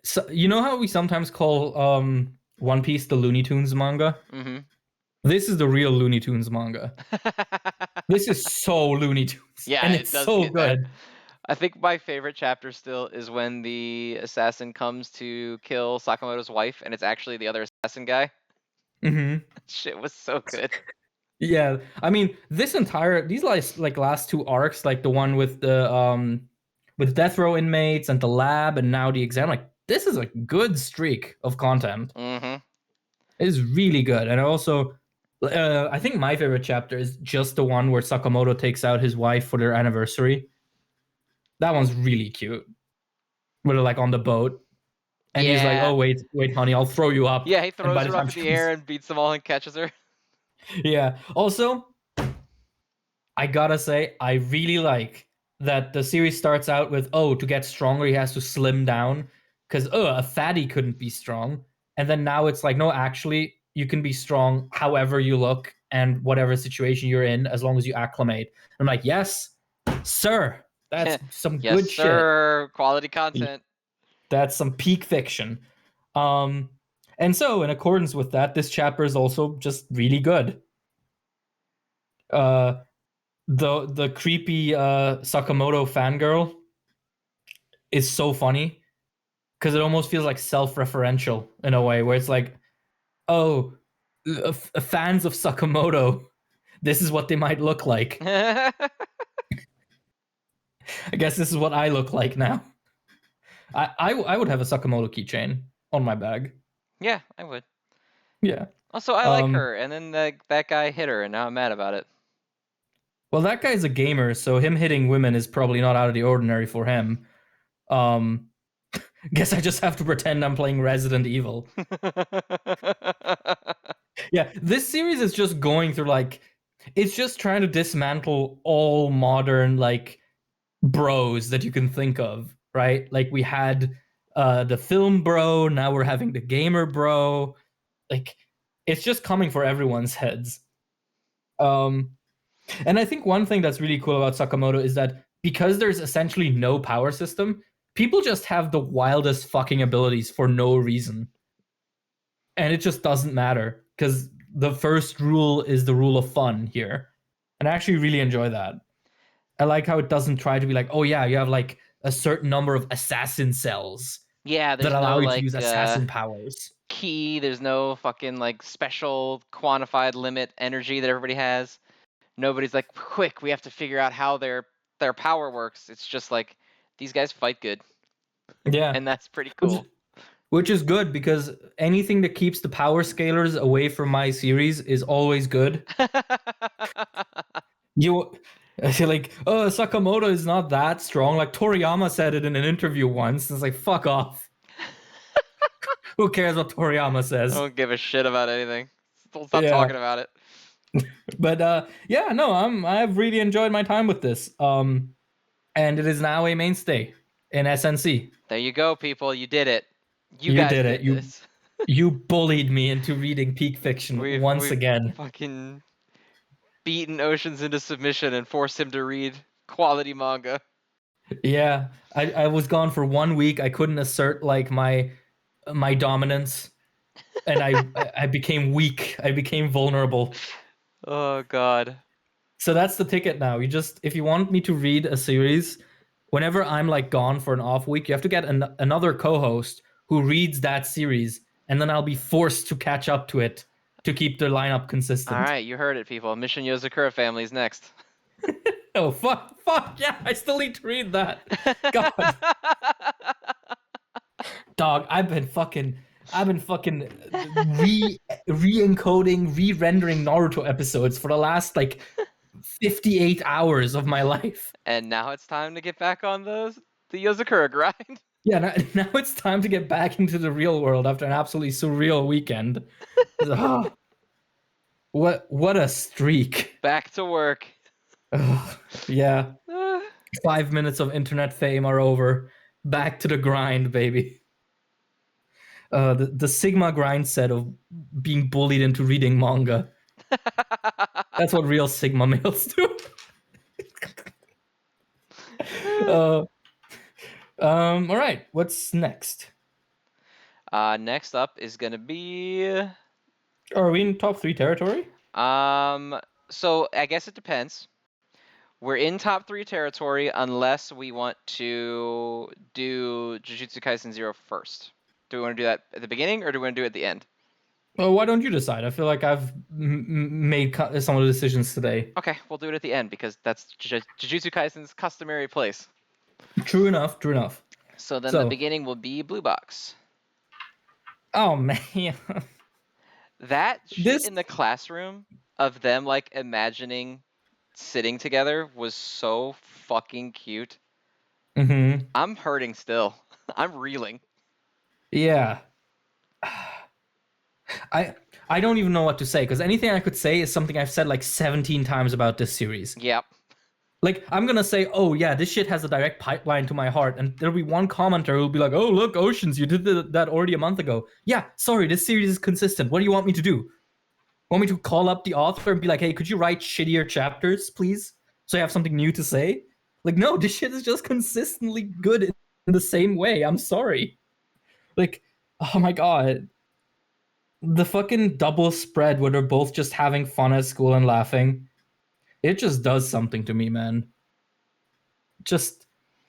So, you know how we sometimes call One Piece the Looney Tunes manga? Mm-hmm. This is the real Looney Tunes manga. This is so Looney Tunes, Yeah, and it it's does so get that. good. I think my favorite chapter still is when the assassin comes to kill Sakamoto's wife, and it's actually the other assassin guy. Mm-hmm. Shit was so good. Yeah, I mean, these like last two arcs, like the one with death row inmates and the lab, and now the exam. Like this is a good streak of content. Mm-hmm. It is really good, and also, I think my favorite chapter is just the one where Sakamoto takes out his wife for their anniversary. That one's really cute. Where they're like on the boat, and he's like, Yeah. "Oh wait, wait, honey, I'll throw you up." Yeah, he And by throws the her time up in she the comes, air and beats them all and catches her. yeah. Also, I gotta say, I really like that the series starts out with, oh, to get stronger, he has to slim down. Because, a fatty couldn't be strong. And then now it's like, no, actually, you can be strong however you look and whatever situation you're in, as long as you acclimate. I'm like, yes, sir. That's some Yes, good shit. sir. Quality content. That's some peak fiction. And so, in accordance with that, this chapter is also just really good. Uh, the creepy Sakamoto fangirl is so funny because it almost feels like self-referential in a way where it's like, oh, fans of Sakamoto, this is what they might look like. I guess this is what I look like now. I would have a Sakamoto keychain on my bag. Yeah, I would. Yeah. Also, I like her, and then that guy hit her, and now I'm mad about it. Well, that guy's a gamer, so him hitting women is probably not out of the ordinary for him. Um, guess I just have to pretend I'm playing Resident Evil. Yeah, this series is just going through like, it's just trying to dismantle all modern like bros that you can think of, right? Like we had the film bro, now we're having the gamer bro. Like it's just coming for everyone's heads. Um, and I think one thing that's really cool about Sakamoto is that because there's essentially no power system, people just have the wildest fucking abilities for no reason. And it just doesn't matter because the first rule is the rule of fun here. And I actually really enjoy that. I like how it doesn't try to be like, oh yeah, you have like a certain number of assassin cells Yeah, that there's allow no you to use like assassin powers. key. There's no fucking like special quantified limit energy that everybody has. Nobody's like, quick, we have to figure out how their power works. It's just like these guys fight good, Yeah. and that's pretty Which, cool. which is good because anything that keeps the power scalers away from my series is always good. You I feel like, oh, Sakamoto is not that strong. Like Toriyama said it in an interview once. It's like, fuck off. Who cares what Toriyama I says? don't give a shit about anything. Don't stop Yeah. talking about it. But yeah, no, I've really enjoyed my time with this. And it is now a mainstay in SNC. There you go, people. You did it. You You guys did it. did this. You bullied me into reading peak fiction once We've again. fucking beaten Oceans into submission and forced him to read quality manga. Yeah, I was gone for 1 week. I couldn't assert like my dominance, and I became weak. I became vulnerable. Oh god. So that's the ticket now. You just if you want me to read a series, whenever I'm like gone for an off week, you have to get another co-host who reads that series, and then I'll be forced to catch up to it to keep the lineup consistent. All right, you heard it, people. Mission Yozakura family's next. Oh fuck! Yeah, I still need to read that. God, dog, I've been fucking re-encoding, re-rendering Naruto episodes for the last like 58 hours of my life. And now it's time to get back on the Yozakura grind. Yeah, now it's time to get back into the real world after an absolutely surreal weekend. Oh, what a streak. Back to work. Yeah. 5 minutes of internet fame are over. Back to the grind, baby. The Sigma grind set of being bullied into reading manga. That's what real Sigma males do. All right, what's next? Next up is gonna be Are we in top 3 territory? so I guess it depends. We're in top 3 territory unless we want to do Jujutsu Kaisen 0 first. Do we want to do that at the beginning or do we want to do it at the end? Well, why don't you decide? I feel like I've made some of the decisions today. Okay, we'll do it at the end because that's Jujutsu Kaisen's customary place. True enough. So then the beginning will be Blue Box. Oh man. That shit in the classroom of them like imagining sitting together was so fucking cute. Mm-hmm. I'm hurting still. I'm reeling. Yeah. I don't even know what to say because anything I could say is something I've said like 17 times about this series. Yep. Like, I'm gonna say, oh yeah, this shit has a direct pipeline to my heart, and there'll be one commenter who'll be like, oh look, Oceans, you did that already a month ago. Yeah, sorry, this series is consistent. What do you want me to do? Want me to call up the author and be like, hey, could you write shittier chapters, please? So I have something new to say? Like, no, this shit is just consistently good in the same way. I'm sorry. Like, oh my god. The fucking double spread where they're both just having fun at school and laughing. It just does something to me, man. Just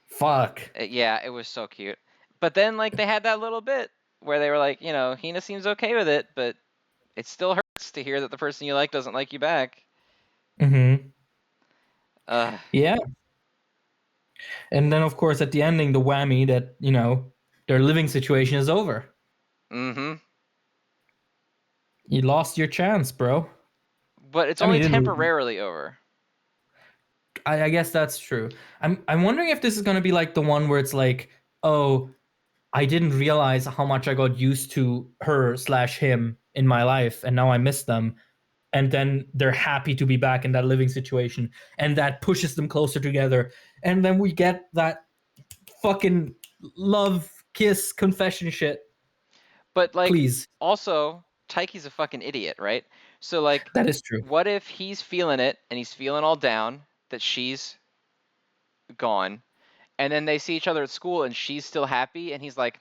fuck. Yeah, it was so cute. But then like they had that little bit where they were like, you know, Hina seems okay with it, but it still hurts to hear that the person you like doesn't like you back. Mm-hmm. Uh, Yeah. And then of course at the ending, the whammy that, you know, their living situation is over. mm-hmm. You lost your chance, bro. But it's I mean, only you didn't. temporarily over. I guess that's true. I'm wondering if this is gonna be like the one where it's like, oh, I didn't realize how much I got used to her slash him in my life, and now I miss them. And then they're happy to be back in that living situation, and that pushes them closer together. And then we get that fucking love kiss confession shit. But like, Please, also, Taiki's a fucking idiot, right? So like, that is true. what if he's feeling it and he's feeling all down that she's gone, and then they see each other at school and she's still happy, and he's like,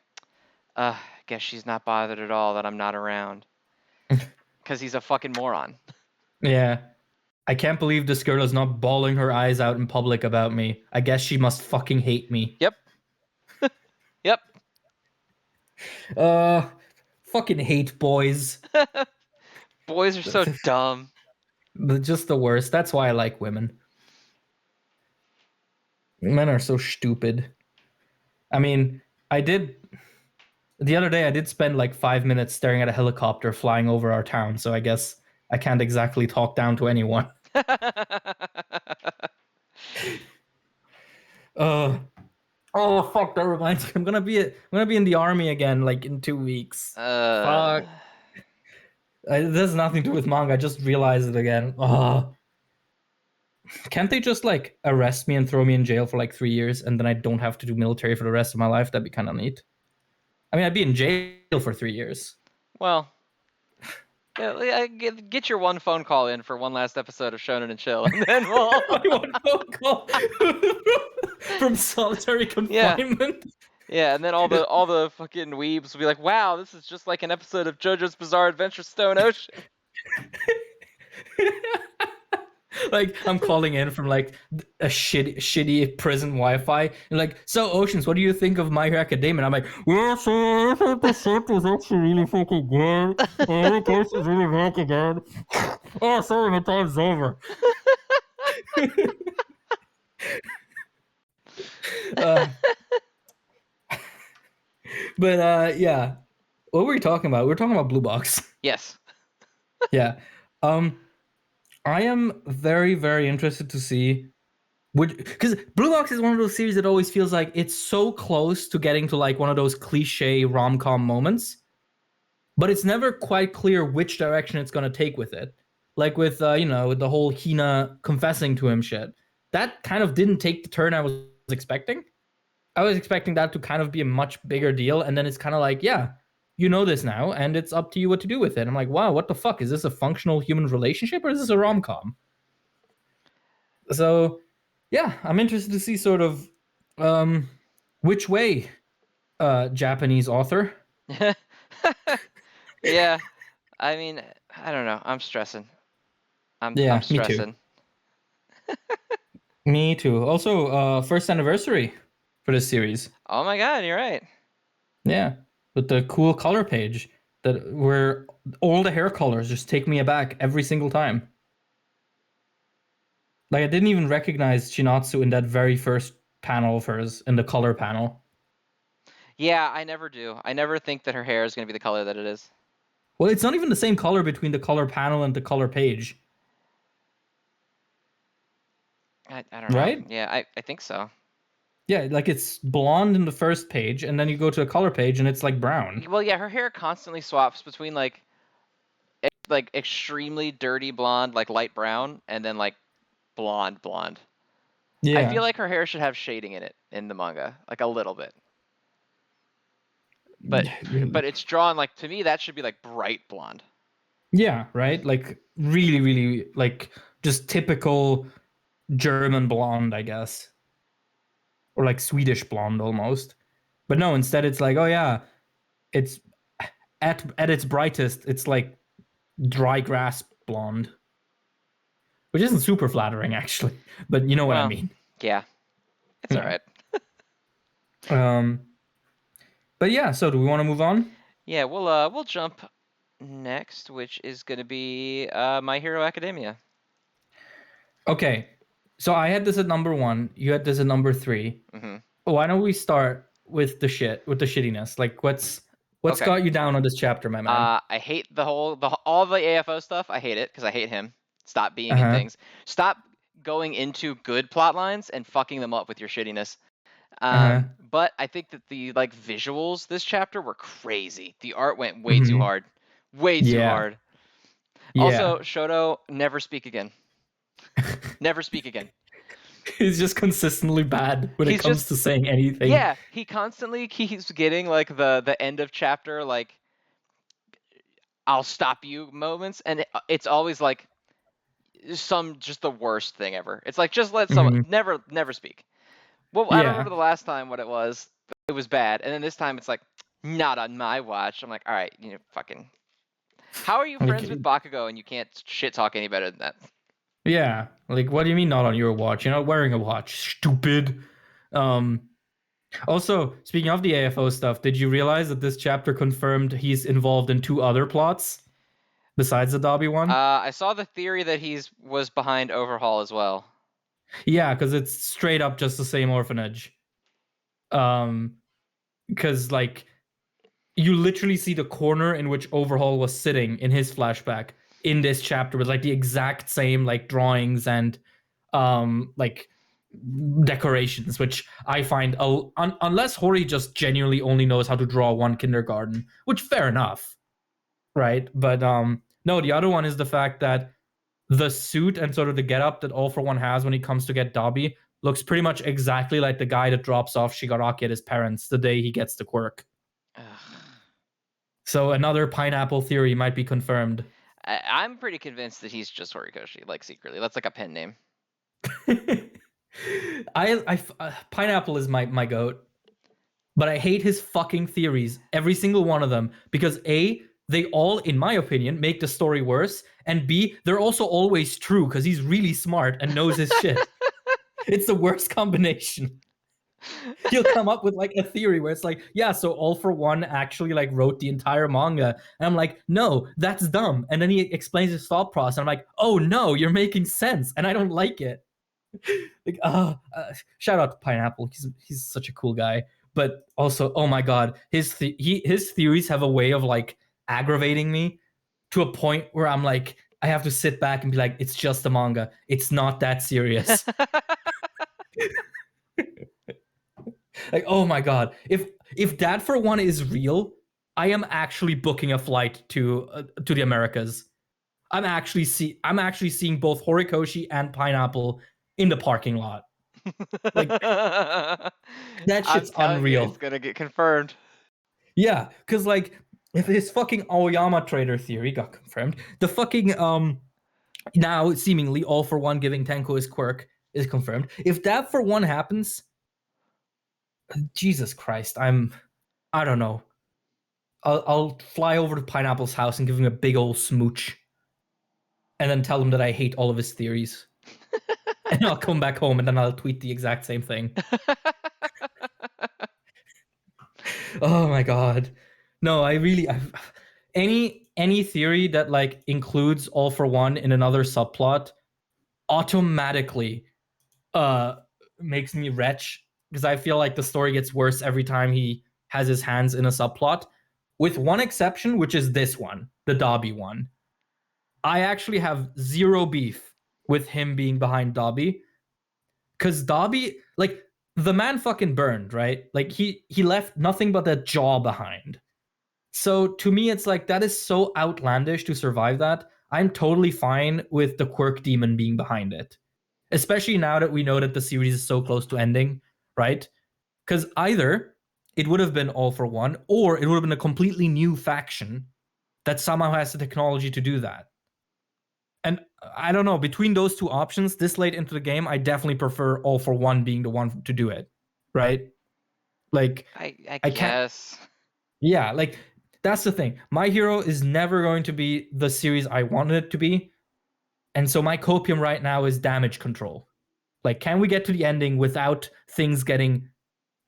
guess she's not bothered at all that I'm not around. Because he's a fucking moron. Yeah. I can't believe this girl is not bawling her eyes out in public about me. I guess she must fucking hate me. Yep. Yep. Fucking hate boys. Boys are so dumb. Just the worst. That's why I like women. Men are so stupid. I mean, the other day I did spend like 5 minutes staring at a helicopter flying over our town, so I guess I can't exactly talk down to anyone. Oh fuck, that reminds me. I'm gonna be in the army again, like in 2 weeks. Fuck. This has nothing to do with manga. I just realized it again. Can't they just like arrest me and throw me in jail for like 3 years, and then I don't have to do military for the rest of my life? That'd be kind of neat. I mean, I'd be in jail for 3 years. Well, yeah, get your one phone call in for one last episode of Shonen and Chill, and then we'll. One phone call from solitary confinement. Yeah, and then all the fucking weebs will be like, "Wow, this is just like an episode of JoJo's Bizarre Adventure Stone Ocean." Like, I'm calling in from like a shitty prison Wi-Fi, and like, so Oceans, what do you think of My Hero Academia? And I'm like, well, so I thought the shit was actually really fucking good. The course is really fucking good. Oh, sorry, my time's over. But yeah, what were we talking about? We were talking about Blue Box. Yes. Yeah. I am very, very interested to see because Blue Box is one of those series that always feels like it's so close to getting to like one of those cliche rom-com moments, but it's never quite clear which direction it's going to take with it. Like with with the whole Hina confessing to him shit. That kind of didn't take the turn I was expecting. I was expecting that to kind of be a much bigger deal, and then it's kind of like, yeah, you know this now, and it's up to you what to do with it. I'm like, wow, what the fuck? Is this a functional human relationship, or is this a rom-com? So, yeah, I'm interested to see sort of which way Japanese author. Yeah, I mean, I don't know. I'm stressing. I'm stressing. Me too. Also, first anniversary for this series. Oh my god, you're right. Yeah, with the cool color page that where all the hair colors just take me aback every single time. Like, I didn't even recognize Shinatsu in that very first panel of hers, in the color panel. Yeah, I never do. I never think that her hair is going to be the color that it is. Well, it's not even the same color between the color panel and the color page. I don't know. Right? Yeah, I think so. Yeah, like it's blonde in the first page, and then you go to a color page, and it's like brown. Well, yeah, her hair constantly swaps between like extremely dirty blonde, like light brown, and then like blonde. Yeah. I feel like her hair should have shading in it in the manga, like a little bit. But it's drawn like, to me that should be like bright blonde. Yeah, right? Like really, really like just typical German blonde, I guess. Or like Swedish blonde almost. But no, instead it's like, oh yeah, it's at its brightest, it's like dry grass blonde. Which isn't super flattering actually, but you know what I mean. Yeah. It's all right. But yeah, so do we want to move on? Yeah, we'll jump next, which is going to be My Hero Academia. Okay. So I had this at number 1, you had this at number 3. Mm-hmm. Why don't we start with the shittiness? Like, what's What's Okay. got you down on this chapter, my man? I hate all the AFO stuff. I hate it because I hate him. Stop being in Uh-huh. things. Stop going into good plot lines and fucking them up with your shittiness. Uh-huh. But I think that the like visuals this chapter were crazy. The art went way too Mm-hmm. hard. Way too Yeah. hard. Yeah. Also, Shoto, never speak again. Never speak again. He's just consistently bad when it He's comes just to saying anything. yeah, he constantly keeps getting like the end of chapter like I'll stop you moments and it's always like just the worst thing ever. It's like just let someone Mm-hmm. never speak. Well, I don't Yeah. remember the last time what it was. It was bad, and then this time it's like not on my watch. I'm like, all right, fucking. How are you Like, friends with Bakugo and you can't shit talk any better than that? yeah. Like, what do you mean not on your watch? You're not wearing a watch, stupid. Um, Also, speaking of the AFO stuff, did you realize that this chapter confirmed he's involved in 2 other plots besides the Dobby one? I saw the theory that he's was behind Overhaul as well. Yeah, because it's straight up just the same orphanage. Because like you literally see the corner in which Overhaul was sitting in his flashback in this chapter with like the exact same like drawings and like decorations, which I find unless Hori just genuinely only knows how to draw one kindergarten, which fair enough, right? But no, the other one is the fact that the suit and sort of the getup that All for One has when he comes to get Dobby looks pretty much exactly like the guy that drops off Shigaraki at his parents the day he gets the quirk. Ugh. So another pineapple theory might be confirmed. I'm pretty convinced that he's just Horikoshi, like secretly. That's like a pen name. Pineapple is my goat, but I hate his fucking theories, every single one of them, because A, they all, in my opinion, make the story worse, and B, they're also always true because he's really smart and knows his shit. It's the worst combination. He'll come up with like a theory where it's like, yeah, so All for One actually like wrote the entire manga, and I'm like, no, that's dumb. And then he explains his thought process, and I'm like, oh no, you're making sense, and I don't like it. Like, shout out to Pineapple. He's such a cool guy. But also, oh my god, his theories have a way of like aggravating me to a point where I'm like, I have to sit back and be like, it's just a manga. It's not that serious. Like, oh my god, if that for one is real, I am actually booking a flight to the Americas. I'm actually seeing both Horikoshi and Pineapple in the parking lot. Like, that I'm shit's telling you, unreal. it's gonna get confirmed. Yeah, because like if his fucking Aoyama trader theory got confirmed, the fucking now seemingly All for One giving Tenko his quirk is confirmed. If that for one happens, Jesus Christ, I don't know. I'll fly over to Pineapple's house and give him a big old smooch, and then tell him that I hate all of his theories. And I'll come back home and then I'll tweet the exact same thing. Oh my god. No, any theory that like includes All for One in another subplot automatically uh makes me retch because I feel like the story gets worse every time he has his hands in a subplot. With one exception, which is this one, the Dobby one. I actually have zero beef with him being behind Dobby. Cause Dobby, like, the man fucking burned, right? Like he left nothing but that jaw behind. So to me, it's like that is so outlandish to survive that. I'm totally fine with the quirk demon being behind it. Especially now that we know that the series is so close to ending, right? Because either it would have been All for One, or it would have been a completely new faction that somehow has the technology to do that. And I don't know, between those two options, this late into the game, I definitely prefer All for One being the one to do it, right? Like, I I can't, guess. yeah, like, that's the thing. My Hero is never going to be the series I wanted it to be. And so my copium right now is damage control. Like, can we get to the ending without things getting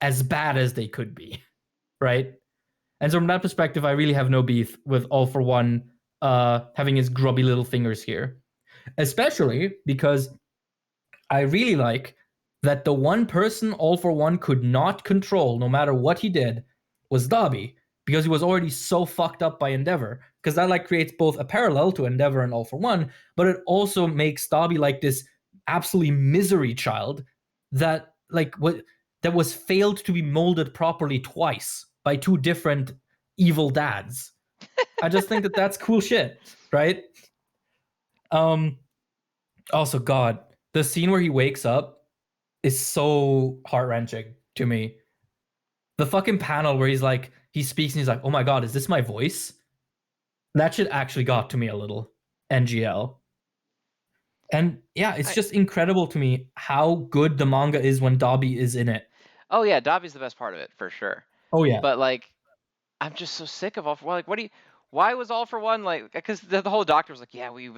as bad as they could be, right? And so from that perspective, I really have no beef with All for One having his grubby little fingers here. Especially because I really like that the one person All for One could not control, no matter what he did, was Dobby. because he was already so fucked up by Endeavor. Because that like creates both a parallel to Endeavor and All for One, but it also makes Dabi like this absolutely misery child that like what that was failed to be molded properly twice by two different evil dads. I just think that that's cool shit, right? Also, God, the scene where he wakes up is so heart-wrenching to me. The fucking panel where he speaks and he's like, oh my God, is this my voice? That shit actually got to me a little. NGL. And yeah, it's just incredible to me how good the manga is when Dabi is in it. Oh yeah, Dabi's the best part of it for sure. Oh yeah. But like, I'm just so sick of All for One. Like, why was All for One like? Because the whole doctor was like, yeah, we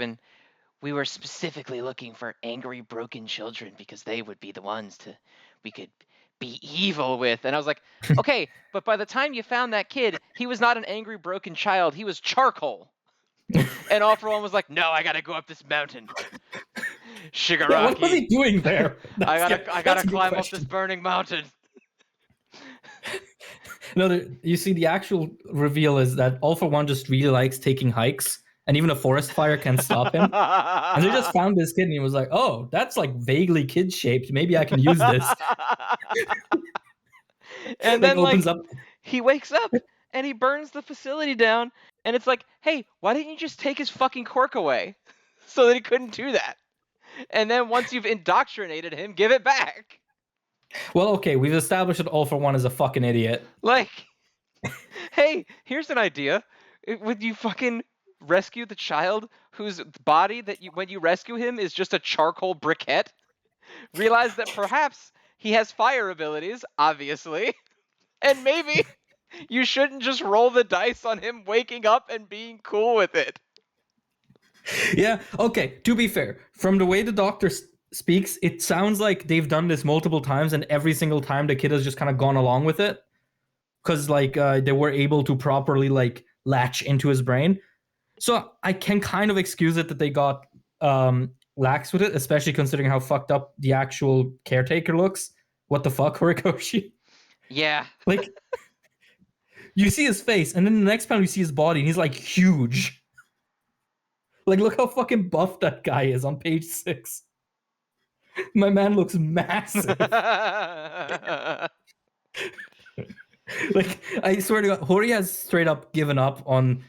were specifically looking for angry, broken children because they would be the ones we could be evil with. And I was like, okay, but by the time you found that kid, he was not an angry, broken child. He was charcoal. And All for One was like, no, I gotta go up this mountain. Shigaraki. Yeah, what was he doing there? I gotta climb up this burning mountain. No, you see, the actual reveal is that All for One just really likes taking hikes, and even a forest fire can't stop him. And they just found this kid, and he was like, "Oh, that's like vaguely kid-shaped. Maybe I can use this." And like then opens up. He wakes up and he burns the facility down, and it's like, hey, why didn't you just take his fucking quirk away so that he couldn't do that? And then once you've indoctrinated him, give it back. Well, okay, we've established that All for One is a fucking idiot. Like, hey, here's an idea. Would you fucking rescue the child whose body that when you rescue him is just a charcoal briquette? Realize that perhaps he has fire abilities, obviously, and maybe you shouldn't just roll the dice on him waking up and being cool with it. Yeah, okay, to be fair, from the way the doctor speaks, it sounds like they've done this multiple times, and every single time the kid has just kind of gone along with it. Because, they were able to properly, latch into his brain. So I can kind of excuse it that they got lax with it, especially considering how fucked up the actual caretaker looks. What the fuck, Horikoshi? Yeah. You see his face, and then the next panel you see his body, and he's, huge. Look how fucking buff that guy is on page 6. My man looks massive. I swear to God, Hori has straight up given up on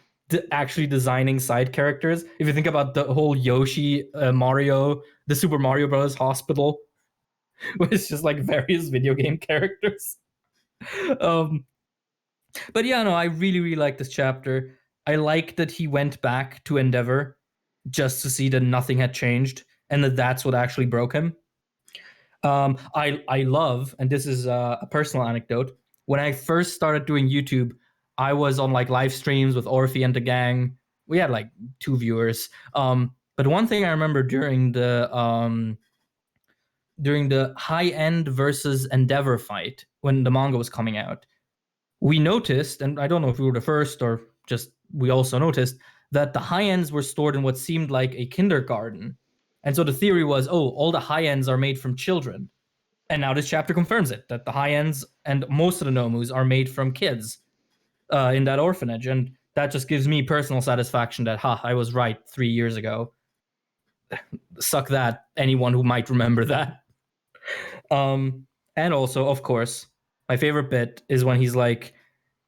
actually designing side characters. If you think about the whole Yoshi, Mario, the Super Mario Bros. Hospital, where it's just various video game characters. But yeah, no, I really, really like this chapter. I like that he went back to Endeavor just to see that nothing had changed and that that's what actually broke him. I love, and this is a personal anecdote, when I first started doing YouTube, I was on live streams with Orphe and the gang. We had 2 viewers. But one thing I remember during the High End versus Endeavor fight when the manga was coming out, we noticed, and I don't know if we were the first or just we also noticed, that the high ends were stored in what seemed like a kindergarten. And so the theory was, oh, all the high ends are made from children. And now this chapter confirms it, that the high ends and most of the Nomus are made from kids in that orphanage. And that just gives me personal satisfaction that, I was right 3 years ago. Suck that, anyone who might remember that. And also, of course, my favorite bit is when he's like,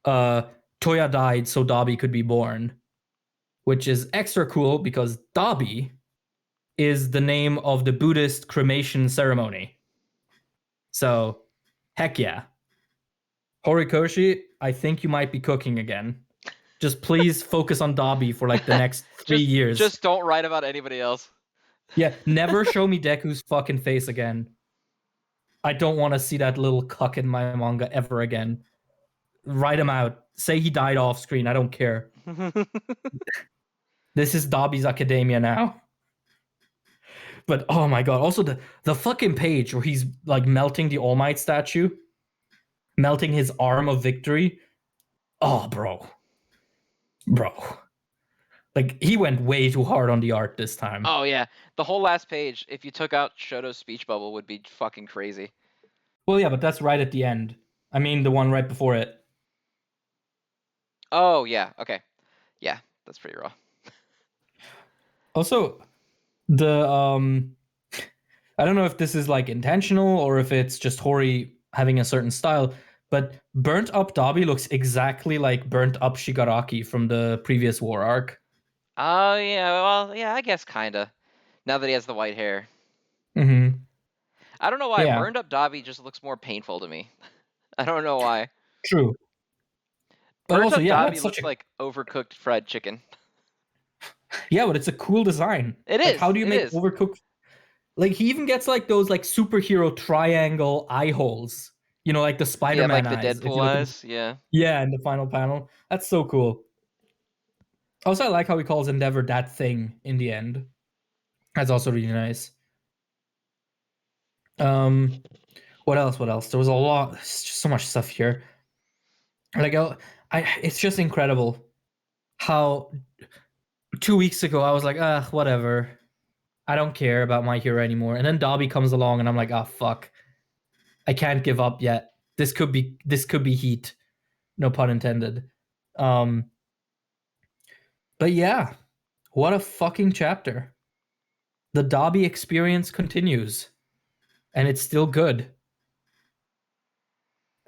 Toya died so Dabi could be born, which is extra cool because Dabi is the name of the Buddhist cremation ceremony. So, heck yeah. Horikoshi, I think you might be cooking again. Just please focus on Dabi for the next 3 years. Just don't write about anybody else. Yeah, never show me Deku's fucking face again. I don't want to see that little cuck in my manga ever again. Write him out. Say he died off screen. I don't care. This is Dabi's Academia now. But oh my god, also the fucking page where he's melting the All Might statue, melting his arm of victory. Oh, bro. He went way too hard on the art this time. Oh yeah, the whole last page, if you took out Shoto's speech bubble, would be fucking crazy. Well, yeah, but that's right at the end. I mean, the one right before it. Oh yeah, okay, yeah, that's pretty raw. Also, the I don't know if this is like intentional or if it's just Hori having a certain style, but burnt up Dabi looks exactly like burnt up Shigaraki from the previous war arc. Oh yeah, well yeah, I guess kinda. Now that he has the white hair, Mm-hmm. I don't know why Yeah, burned up Dobby just looks more painful to me. I don't know why. true. But Burnt also, up yeah, Dobby that's such looks a like overcooked fried chicken. yeah, but it's a cool design. It Like, is. how do you It make is. overcooked? Like, he even gets like those like superhero triangle eye holes. You know, like the Yeah, Spider-Man like the eyes. If Deadpool you look at eyes. Yeah. yeah, in the final panel, that's so cool. Also, I like how he calls Endeavor that thing in the end. That's also really nice. Um, what else? What else? There was a lot. There's just so much stuff here. Like, it's just incredible how 2 weeks ago I was like, whatever. I don't care about My Hero anymore. And then Dobby comes along, and I'm like, fuck. I can't give up yet. This could be heat. No pun intended. Um, but yeah, what a fucking chapter. The Dobby experience continues, and it's still good.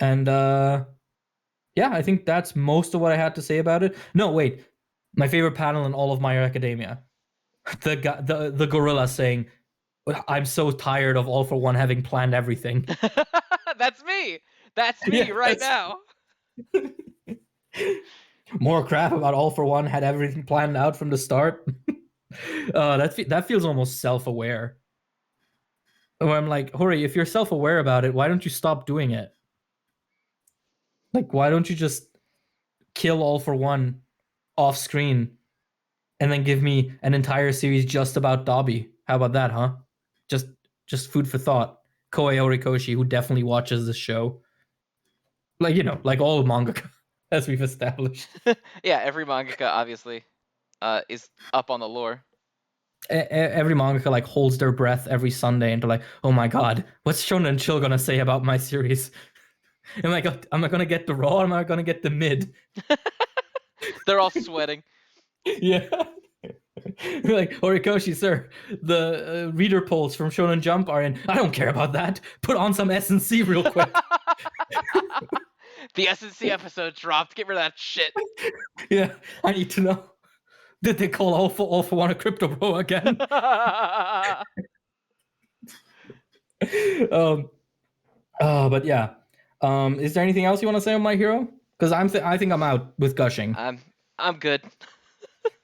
And yeah, I think that's most of what I had to say about it. No, wait. My favorite panel in all of My Hero Academia. The gorilla saying, "I'm so tired of All for One having planned everything." That's me. That's me Yeah, right that's now. more crap about All for One had everything planned out from the start. That feels almost self-aware. Where I'm like, Hori, if you're self-aware about it, why don't you stop doing it? Like, why don't you just kill All for One off screen and then give me an entire series just about Dobby? How about that, huh? Just just food for thought. Koei Horikoshi, who definitely watches this show, like like all mangaka, as we've established. Yeah, every mangaka obviously is up on the lore. Every mangaka like holds their breath every Sunday and they're like, "Oh my god, what's Shonen Chill gonna say about my series? Am I gonna get the raw? Or am I gonna get the mid?" They're all sweating. Yeah. Like, Horikoshi, sir, the reader polls from Shonen Jump are in. I don't care about that. Put on some S&C real quick. The S&C episode dropped. Get rid of that shit. Yeah, I need to know. Did they call all for One a crypto bro again? um, but yeah. Is there anything else you want to say on My Hero? Because I think I'm out with gushing. I'm good.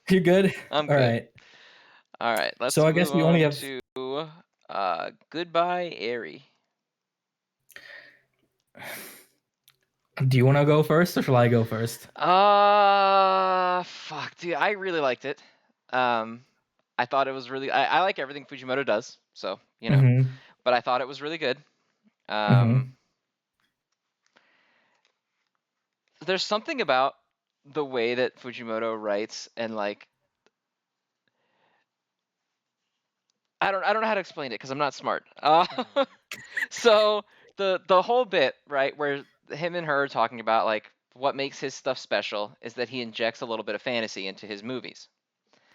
You good? I'm All good. right. All right, let's So I guess move we only on have. to Goodbye Airy. Do you want to go first, or shall I go first? Fuck, dude, I really liked it. I thought it was really. I like everything Fujimoto does, so Mm-hmm. but I thought it was really good. Mm-hmm. There's something about the way that Fujimoto writes, and like I don't know how to explain it because I'm not smart. So the whole bit, right, where him and her are talking about like what makes his stuff special is that he injects a little bit of fantasy into his movies.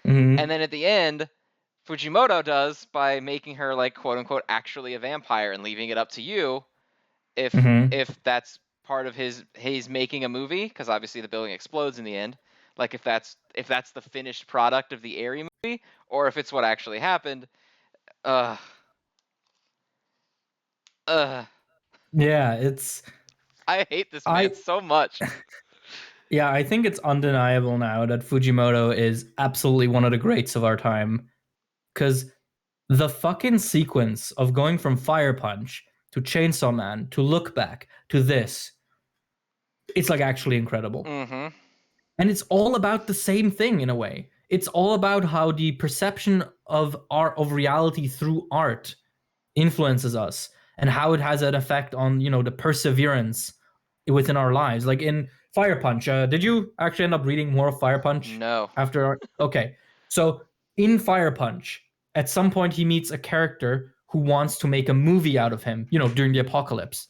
And Mm-hmm. then at the end, Fujimoto does by making her like quote unquote actually a vampire and leaving it up to you Mm-hmm. if that's part of he's making a movie, because obviously the building explodes in the end. Like if that's the finished product of the Airy movie, or if it's what actually happened. Ugh. Ugh. Yeah, it's I hate this I man so much. yeah, I think it's undeniable now that Fujimoto is absolutely one of the greats of our time. Because the fucking sequence of going from Fire Punch to Chainsaw Man to Look Back to this, it's like actually incredible. Mm-hmm. And it's all about the same thing in a way. It's all about how the perception of art of reality through art influences us and how it has an effect on the perseverance within our lives. Like in Fire Punch, did you actually end up reading more of Fire Punch No. after okay, so in Fire Punch at some point he meets a character who wants to make a movie out of him during the apocalypse,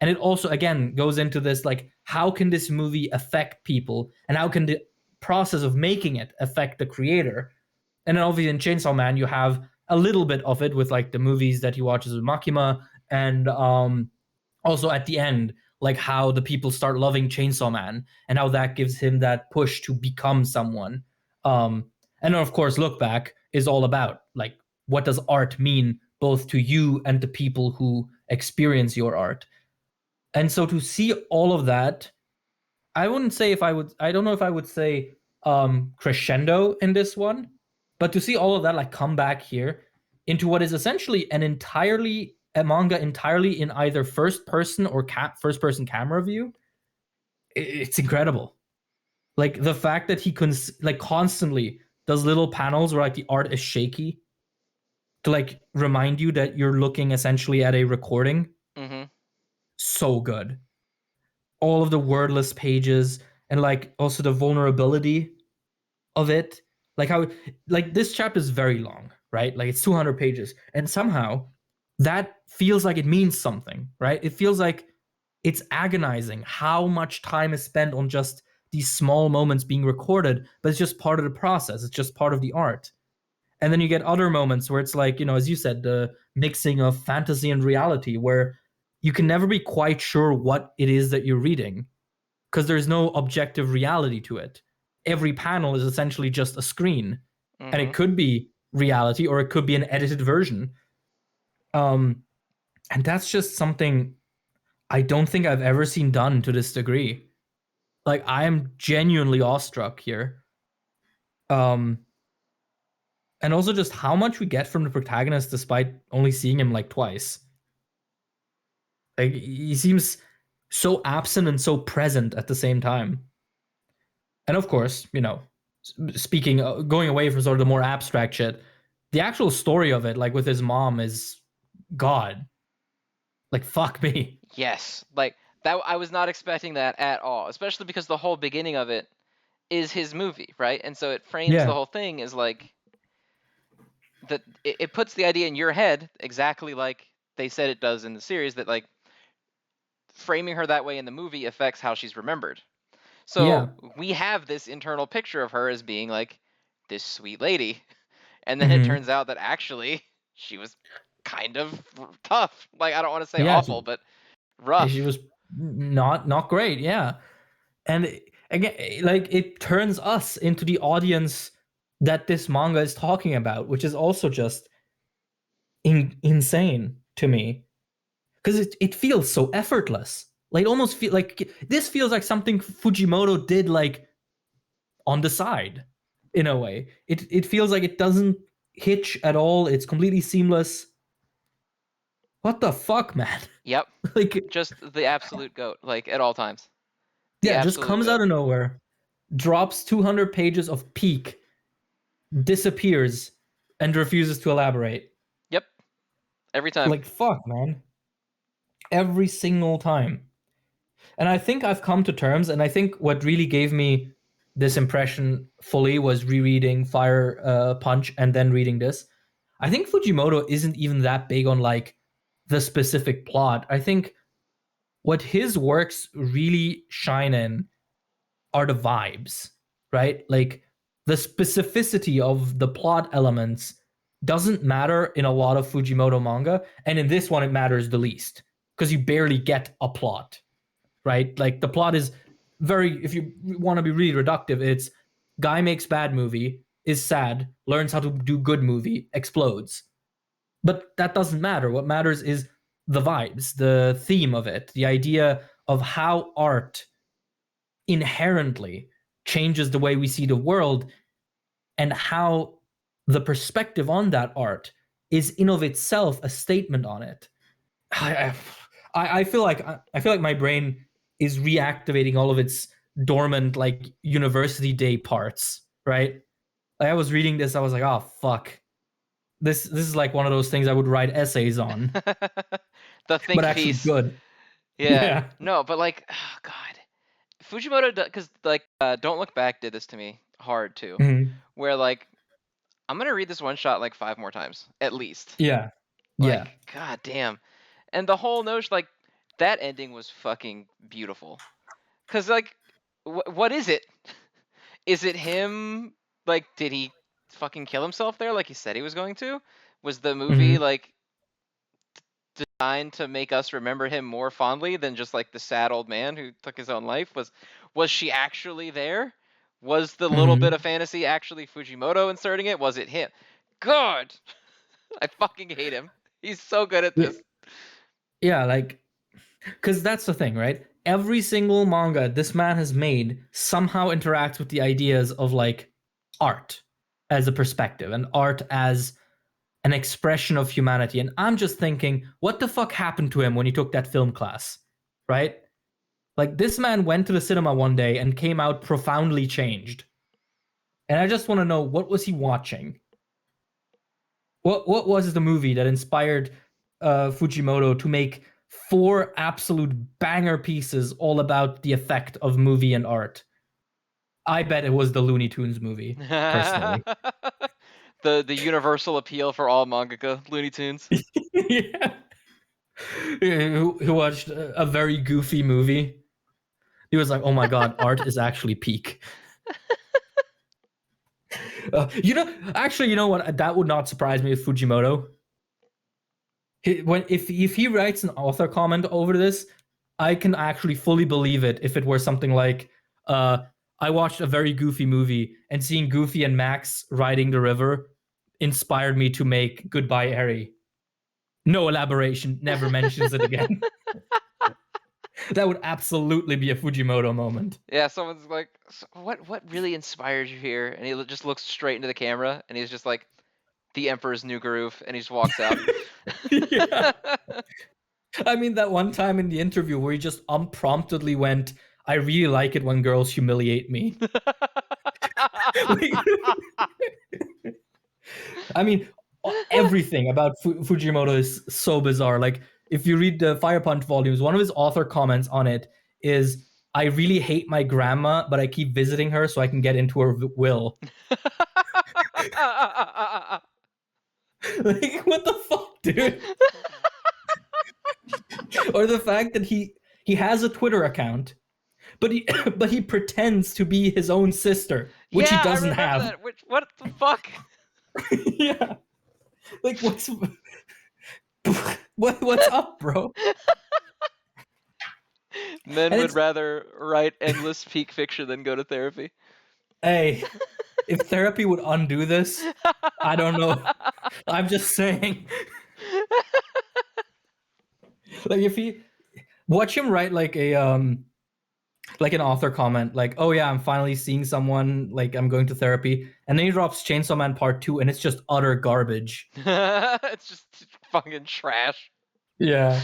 And it also, again, goes into this like, how can this movie affect people, and how can the process of making it affect the creator? And then obviously in Chainsaw Man, you have a little bit of it with like the movies that he watches with Makima, and also at the end, like how the people start loving Chainsaw Man and how that gives him that push to become someone. And then of course, Look Back is all about like, what does art mean both to you and the people who experience your art? And so to see all of that, I wouldn't say if I would, I don't know if I would say crescendo in this one, but to see all of that like come back here into what is essentially a manga entirely in either first person or first person camera view, it's incredible. Like the fact that he like constantly does little panels where like the art is shaky to like remind you that you're looking essentially at a recording. Mm-hmm. So good. All of the wordless pages, and like also the vulnerability of it, like how, like this chapter is very long, right? Like it's 200 pages, and somehow that feels like it means something, right? It feels like it's agonizing how much time is spent on just these small moments being recorded, but it's just part of the process, it's just part of the art. And then you get other moments where it's like, as you said, the mixing of fantasy and reality, where you can never be quite sure what it is that you're reading because there's no objective reality to it. Every panel is essentially just a screen, and Mm-hmm. it could be reality or it could be an edited version. Um, and that's just something I don't think I've ever seen done to this degree. Like I am genuinely awestruck here. Um, and also just how much we get from the protagonist despite only seeing him like twice. Like he seems so absent and so present at the same time. And of course, speaking, going away from sort of the more abstract shit, the actual story of it, like with his mom, is God. Like fuck me. Yes, like that. I was not expecting that at all, especially because the whole beginning of it is his movie, right? And so it frames the Yeah, whole thing as like that. It puts the idea in your head exactly like they said it does in the series. That like framing her that way in the movie affects how she's remembered. So yeah. we have this internal picture of her as being like this sweet lady, and then it Hmm. turns out that actually she was kind of tough. Like I don't want to say Yeah, awful, but she rough. was not great. Yeah, and again, like it turns us into the audience that this manga is talking about, which is also just insane to me because it feels so effortless. Like it almost feel like this feels like something Fujimoto did like on the side in a way. It feels like it doesn't hitch at all. It's completely seamless. What the fuck, man? Yep, Like just the absolute goat. Like at all times, the yeah, just absolute comes out goat. of nowhere, drops 200 pages of peak, disappears, and refuses to elaborate. Yep, every time. Like fuck, man. Every single time. And I think I've come to terms, and I think what really gave me this impression fully was rereading Fire Punch and then reading this. I think Fujimoto isn't even that big on like the specific plot. I think what his works really shine in are the vibes, right? Like the specificity of the plot elements doesn't matter in a lot of Fujimoto manga, and in this one it matters the least because you barely get a plot, right? Like the plot is very, if you want to be really reductive, it's guy makes bad movie, is sad, learns how to do good movie, explodes. But that doesn't matter. What matters is the vibes, the theme of it, the idea of how art inherently changes the way we see the world, and how the perspective on that art is in of itself a statement on it. I feel like my brain is reactivating all of its dormant like university day parts, right? Like I was reading this, I was like, oh fuck. This is like one of those things I would write essays on, The but think actually piece. good. Yeah. Yeah. No, but like, oh God, Fujimoto, because like, Don't Look Back did this to me hard too, Mhm. where like I'm gonna read this one shot like 5 more times at least. Yeah. Yeah. Like, God damn. And the whole notion, like, that ending was fucking beautiful. Cause like, what is it? Is it him? Like, did he fucking kill himself there, like he said he was going to? Was the movie Mhm. like designed to make us remember him more fondly than just like the sad old man who took his own life? Was she actually there? Was the little bit Mhm. of fantasy actually Fujimoto inserting it? Was it him? God, I fucking hate him. He's so good at Yeah, this. yeah, like, because that's the thing, right? Every single manga this man has made somehow interacts with the ideas of like art as a perspective and art as an expression of humanity. And I'm just thinking, what the fuck happened to him when he took that film class, right? Like, this man went to the cinema one day and came out profoundly changed. And I just want to know, what was he watching? What was the movie that inspired Fujimoto to make 4 absolute banger pieces all about the effect of movie and art? I bet it was the Looney Tunes movie, personally. The universal appeal for all mangaka, Looney Tunes. Yeah. Who watched a very goofy movie. He was like, "Oh my god, art is actually peak." Actually, you know what? That would not surprise me with Fujimoto. If he writes an author comment over this, I can actually fully believe it. If it were something like, "I watched a very goofy movie, and seeing Goofy and Max riding the river inspired me to make Goodbye, Eri." No elaboration. Never mentions it again. That would absolutely be a Fujimoto moment. Yeah, someone's like, What really inspired you here?" And he just looks straight into the camera, and he's just like, "The Emperor's New Groove," and he just walks out. Yeah. I mean, that one time in the interview where he just unpromptedly went, "I really like it when girls humiliate me." Like, I mean, everything about Fujimoto is so bizarre. Like, if you read the Fire Punch volumes, one of his author comments on it is, "I really hate my grandma, but I keep visiting her so I can get into her will." Like, what the fuck, dude? Or the fact that he has a Twitter account, but he but he pretends to be his own sister, which he Yeah, I doesn't remember have. that. What the fuck? Yeah, like, what's up, bro? Men And would it's, rather write endless peak fiction than go to therapy. hey, if therapy would undo this, I don't know. I'm just saying, like, if he watch him write like an author comment, like, "Oh yeah, I'm finally seeing someone, like I'm going to therapy," and then he drops Chainsaw Man Part 2, and it's just utter garbage. It's just fucking trash. Yeah,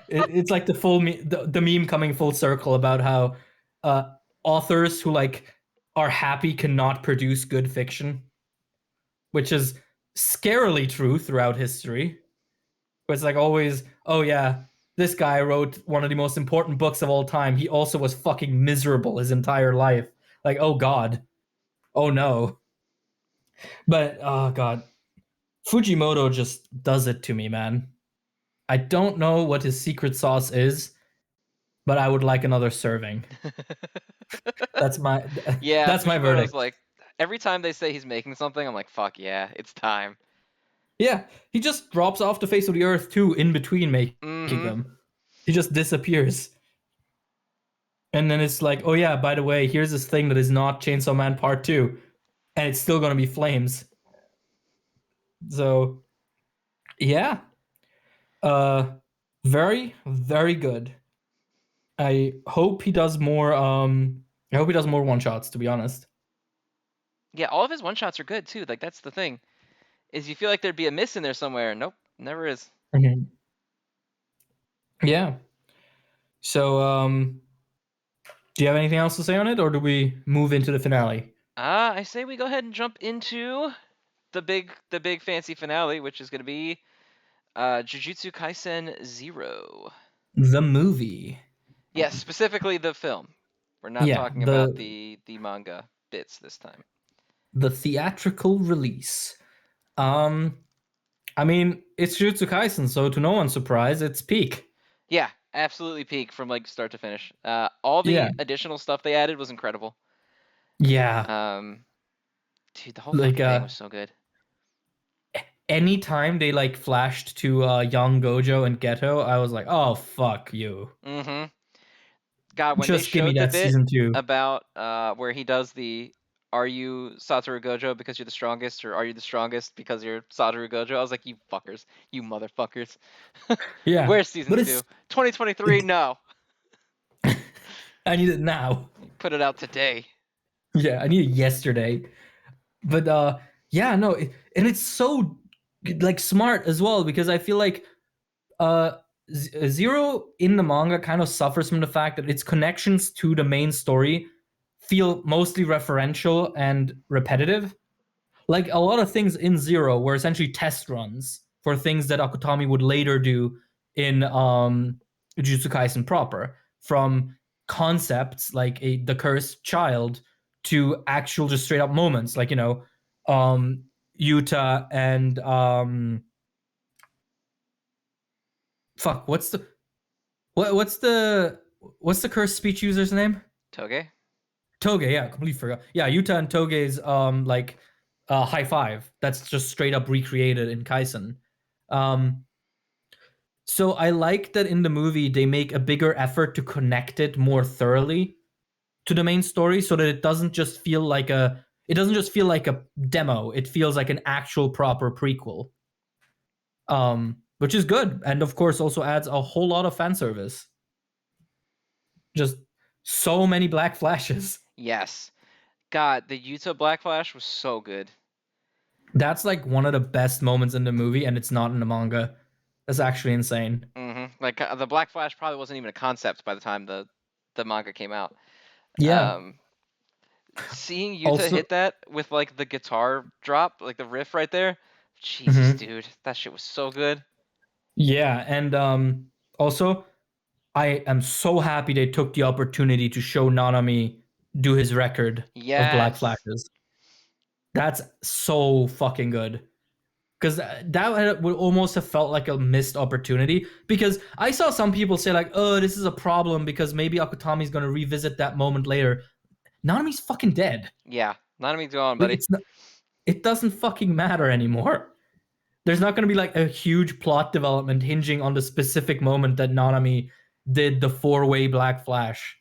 it's like the meme coming full circle about how uh, authors who like are happy cannot produce good fiction, which is scarily true throughout history. But it's like always, oh yeah, this guy wrote one of the most important books of all time. He also was fucking miserable his entire life. Like, oh god, oh no. But oh god, Fujimoto just does it to me, man. I don't know what his secret sauce is, but I would like another serving. That's my Yeah, that's my Fujimoto's verdict. like, every time they say he's making something, I'm like, fuck yeah, it's time. Yeah, he just drops off the face of the earth too in between making Mm-hmm. them. He just disappears. And then it's like, oh yeah, by the way, here's this thing that is not Chainsaw Man Part 2, and it's still gonna be flames. So yeah. Uh very, very good. I hope he does more one shots, to be honest. Yeah, all of his one shots are good too. Like that's the thing. Is you feel like there'd be a miss in there somewhere. Nope, never is. Mhm. Yeah. So do you have anything else to say on it, or do we move into the finale? I say we go ahead and jump into the big fancy finale, which is gonna be Jujutsu Kaisen 0. The movie. Yes, specifically the film. We're not Yeah, talking about the manga bits this time. the theatrical release. Um I mean, it's Jujutsu Kaisen, so to no one's surprise, it's peak. Yeah, absolutely peak from like start to finish. All Yeah. the additional stuff they added was incredible. Yeah. Um, dude, the whole Like fucking thing was so good. anytime they like flashed to young Gojo and Geto, I was like, oh fuck you. Mm-hmm. God, when they Just give me showed the that bit season 2. about where he does the "Are you Satoru Gojo because you're the strongest, or are you the strongest because you're Satoru Gojo?" I was like, you fuckers, you motherfuckers. Yeah. Where's season But 2? 2023? No, I need it now. put it out today. Yeah, I need it yesterday. But yeah, no, and it's so like smart as well because I feel like uh Zero in the manga kind of suffers from the fact that its connections to the main story feel mostly referential and repetitive. Like a lot of things in Zero were essentially test runs for things that Akutami would later do in Jujutsu Kaisen proper, from concepts like the cursed child to actual just straight up moments, like um, Yuta and fuck, what's the cursed speech user's name? Toge? Toge, yeah, completely forgot. Yeah, Yuta and Toge's like high five. That's just straight up recreated in Kaisen. Um, so I like that in the movie they make a bigger effort to connect it more thoroughly to the main story, so that it doesn't just feel like a demo. It feels like an actual proper prequel. Which is good, and of course also adds a whole lot of fan service. Just so many black flashes. Yes. God, the Yuta Black Flash was so good. That's like one of the best moments in the movie, and it's not in the manga. That's actually insane. Mm-hmm. Like the Black Flash probably wasn't even a concept by the time the manga came out. Yeah. Um, seeing Yuta Also, hit that with like the guitar drop, like the riff right there, Jesus, mhm. dude, that shit was so good. Yeah, and also I am so happy they took the opportunity to show Nanami do his record of black Yes. flashes. That's so fucking good. Because that would almost have felt like a missed opportunity. Because I saw some people say like, "Oh, this is a problem because maybe Akutami's gonna revisit that moment later." Nanami's fucking dead. Yeah. Nanami's gone, Like buddy. it doesn't fucking matter anymore. There's not gonna be like a huge plot development hinging on the specific moment that Nanami did the 4-way black flash.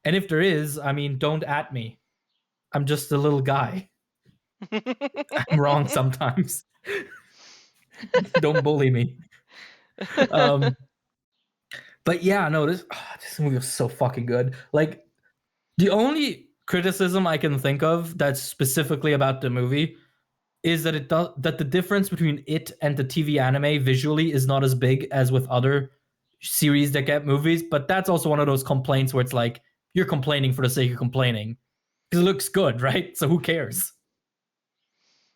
And if there is, I mean, don't at me. I'm just a little guy. I'm wrong sometimes. Don't bully me. Um, but yeah, no, this movie was so fucking good. Like the only criticism I can think of that's specifically about the movie is that that the difference between it and the TV anime visually is not as big as with other series that get movies. But that's also one of those complaints where it's like you're complaining for the sake of complaining because it looks good, right? So who cares?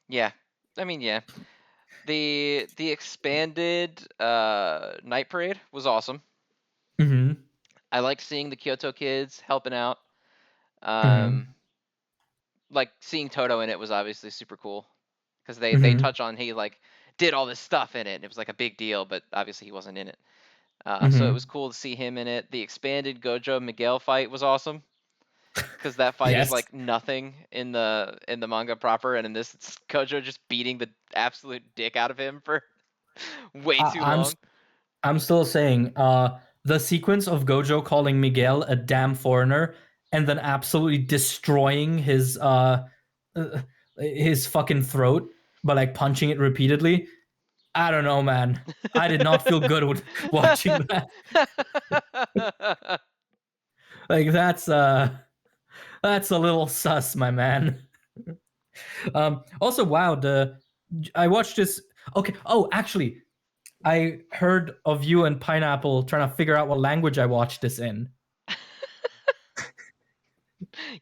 Yeah. I mean, yeah. The expanded night parade was awesome. Mm-hmm. I like seeing the Kyoto kids helping out. Mm-hmm. Um, like seeing Toto in it was obviously super cool because they Mm-hmm. touch on he like did all this stuff in it and it was like a big deal, but obviously he wasn't in it. So it Mm-hmm. was cool to see him in it. The expanded Gojo Miguel fight was awesome because that fight is Yes. like nothing in the manga proper, and in this it's Gojo just beating the absolute dick out of him for way I, too I'm long. I'm still saying the sequence of Gojo calling Miguel a damn foreigner and then absolutely destroying uh his fucking throat by like punching it repeatedly. I don't know, man. I did not feel good with watching that. Like that's a little sus, my man. Also, wow, the I watched this. Okay. Oh, actually, I heard of you and Pineapple trying to figure out what language I watched this in.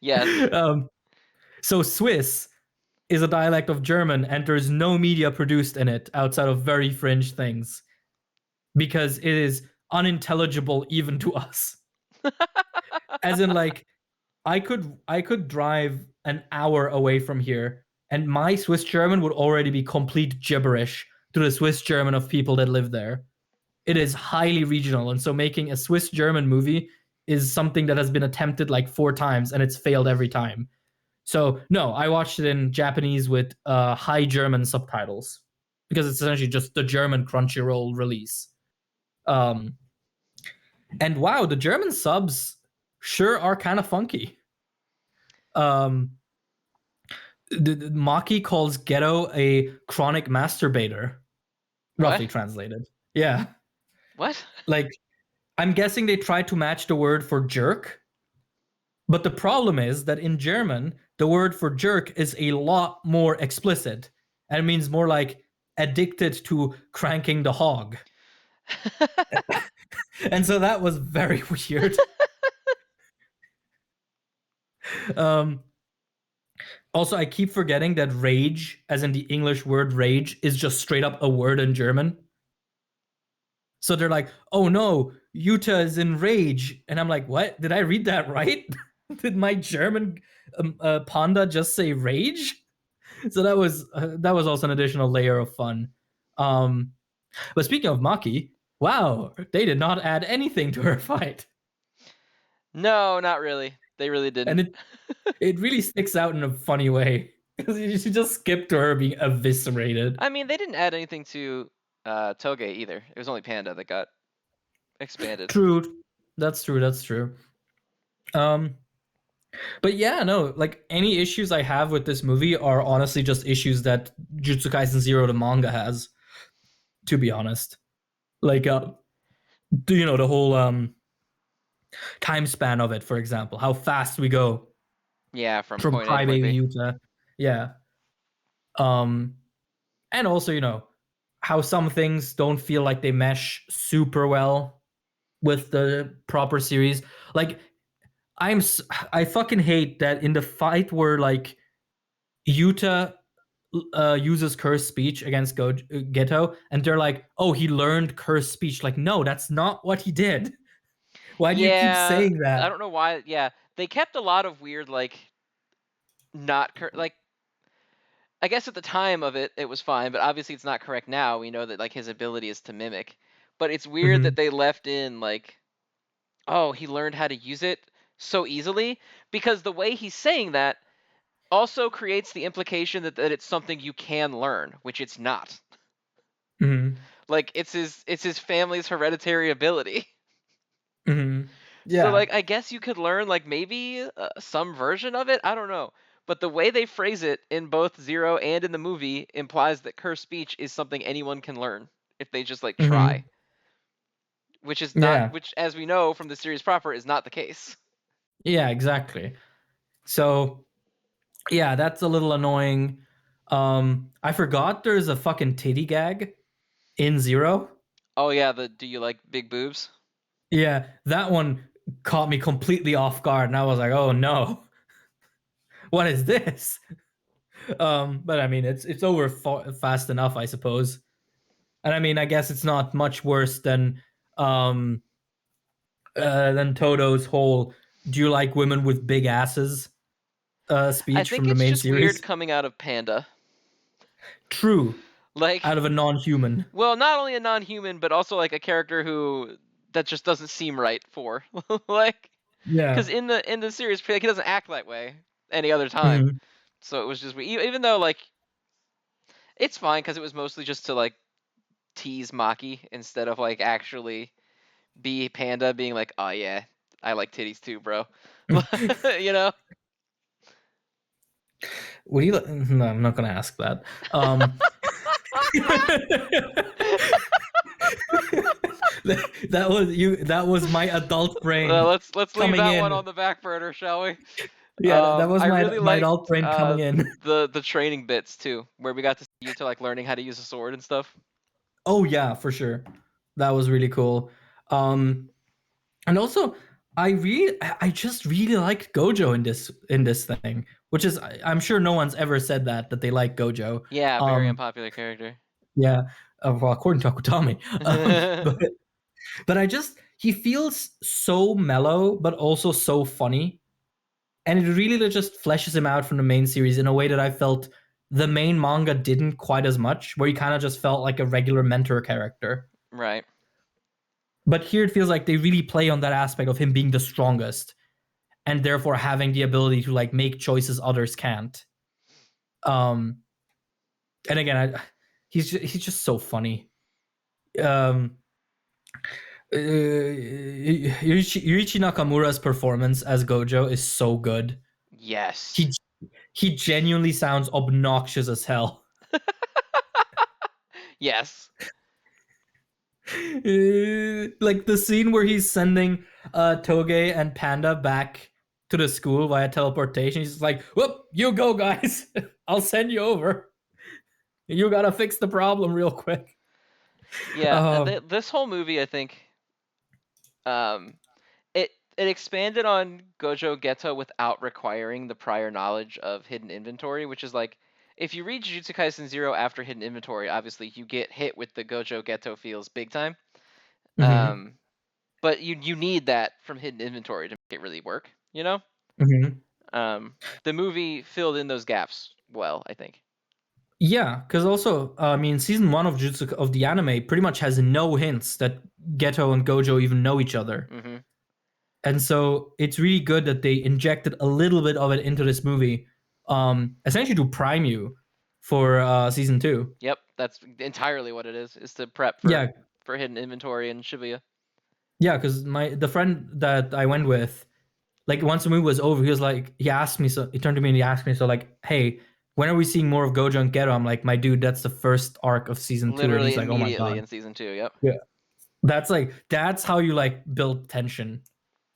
Yes. um, so Swiss is a dialect of German, and there's no media produced in it outside of very fringe things because it is unintelligible even to us. As in, like, I could drive an hour away from here, and my Swiss German would already be complete gibberish to the Swiss German of people that live there. it is highly regional, and so making a Swiss-German movie is something that has been attempted like 4 times, and it's failed every time. So no, I watched it in Japanese with high German subtitles because it's essentially just the German Crunchyroll release. And wow, the German subs sure are kind of funky. The Maki calls Ghetto a chronic masturbator, roughly What? translated. Yeah, What? like I'm guessing they tried to match the word for jerk, but the problem is that in German, the word for jerk is a lot more explicit and it means more like addicted to cranking the hog. And so that was very weird. Um, Also, I keep forgetting that rage, as in the English word rage, is just straight up a word in German. So they're like, oh no, Yuta is in rage. And I'm like, what? Did I read that right? Did my German panda just say rage? So that was also an additional layer of fun. But speaking of Maki, wow, they did not add anything to her fight. No, not really. They really didn't. And it really sticks out in a funny way. Because you just skip to her being eviscerated. I mean, they didn't add anything to Toge either. It was only Panda that got expanded. True. That's true. That's true. But yeah, no, like any issues I have with this movie are honestly just issues that Jujutsu Kaisen Zero the manga has, to be honest. Like the whole time span of it, for example, how fast we go Yeah, from from point A to point Crybaby B. Yuta. Yeah. And also, how some things don't feel like they mesh super well with the proper series. Like I fucking hate that in the fight where like Yuta uses cursed speech against Geto, and they're like, "Oh, he learned cursed speech." Like, no, that's not what he did. Why do you keep Yeah, saying that? I don't know why. Yeah, they kept a lot of weird, like, like, I guess at the time of it, it was fine, but obviously it's not correct now. We know that, like, his ability is to mimic. But it's weird Mm-hmm. that they left in, like, oh, he learned how to use it so easily, because the way he's saying that also creates the implication that it's something you can learn, which it's not. Mm-hmm. Like, it's his family's hereditary ability. Mm-hmm. So, Yeah. like, I guess you could learn, like, maybe some version of it. I don't know. But the way they phrase it in both Zero and in the movie implies that cursed speech is something anyone can learn if they just, like, Mm-hmm. try. Which is not, Yeah. which, as we know from the series proper, is not the case. Yeah. Exactly. So yeah, that's a little annoying. I forgot there's a fucking titty gag in Zero. Oh, yeah, the do you like big boobs? Yeah, that one caught me completely off guard, and I was like, "Oh no, what is this?" But I mean, it's over fast enough, I suppose. And I mean, I guess it's not much worse than Toto's whole "Do you like women with big asses?" I speech think from the it's main just weird series. coming out of Panda. True, Like, out of a non-human. well, not only a non-human, but also like a character who that just doesn't seem right for. Like, Yeah. because in the series, like, he doesn't act that way any other time. Hmm. So it was just even though, like, it's fine because it was mostly just to, like, tease Maki instead of, like, actually be Panda being like, oh yeah, I like titties too, bro. You know? Would you? No, I'm not gonna ask that. That was you. That was my adult Well, brain let's leave coming that one in. on the back burner, shall we? Yeah, that was I my really my liked adult brain coming in. the training bits too, where we got to see Yuta, like, learning how to use a sword and stuff. Oh yeah, for sure. That was really cool. And also I just really liked Gojo in this thing, which is I'm sure no one's ever said that they like Gojo. Yeah, very Um, unpopular character. yeah, well, according to Akutami. But he feels so mellow, but also so funny, and it really just fleshes him out from the main series in a way that I felt the main manga didn't quite as much, where he kind of just felt like a regular mentor character. Right. But here it feels like they really play on that aspect of him being the strongest and therefore having the ability to like make choices others can't. And again, he's just so funny. Yurichi Nakamura's performance as Gojo is so good. Yes. He genuinely sounds obnoxious as hell. Yes. Like the scene where he's sending Toge and Panda back to the school via teleportation. He's like, "Whoop, you go, guys. I'll send you over. You gotta fix the problem real quick." Yeah, this whole movie, I think, um, it expanded on Gojo Geto without requiring the prior knowledge of hidden inventory, which is like, if you read Jujutsu Kaisen 0 after hidden inventory, obviously you get hit with the Gojo Geto feels big time. Mm-hmm. But you need that from hidden inventory to make it really work, you know? Mm-hmm. The movie filled in those gaps well, I think. Yeah, because also, I mean, season 1 of Jujutsu of the anime pretty much has no hints that Geto and Gojo even know each other. Mm-hmm. And so it's really good that they injected a little bit of it into this movie, essentially to prime you for season 2. Yep, that's entirely what it is to prep Yeah, for hidden inventory in Shibuya. yeah, because the friend that I went with, like once the movie was over, he was like, he asked me, so he turned to me and he asked me, so like, hey, when are we seeing more of Gojo and Geto? I'm like, my dude, that's the first arc of season 2, and Literally he's like, oh my immediately god, in season 2, yep. yeah, that's how you like build tension.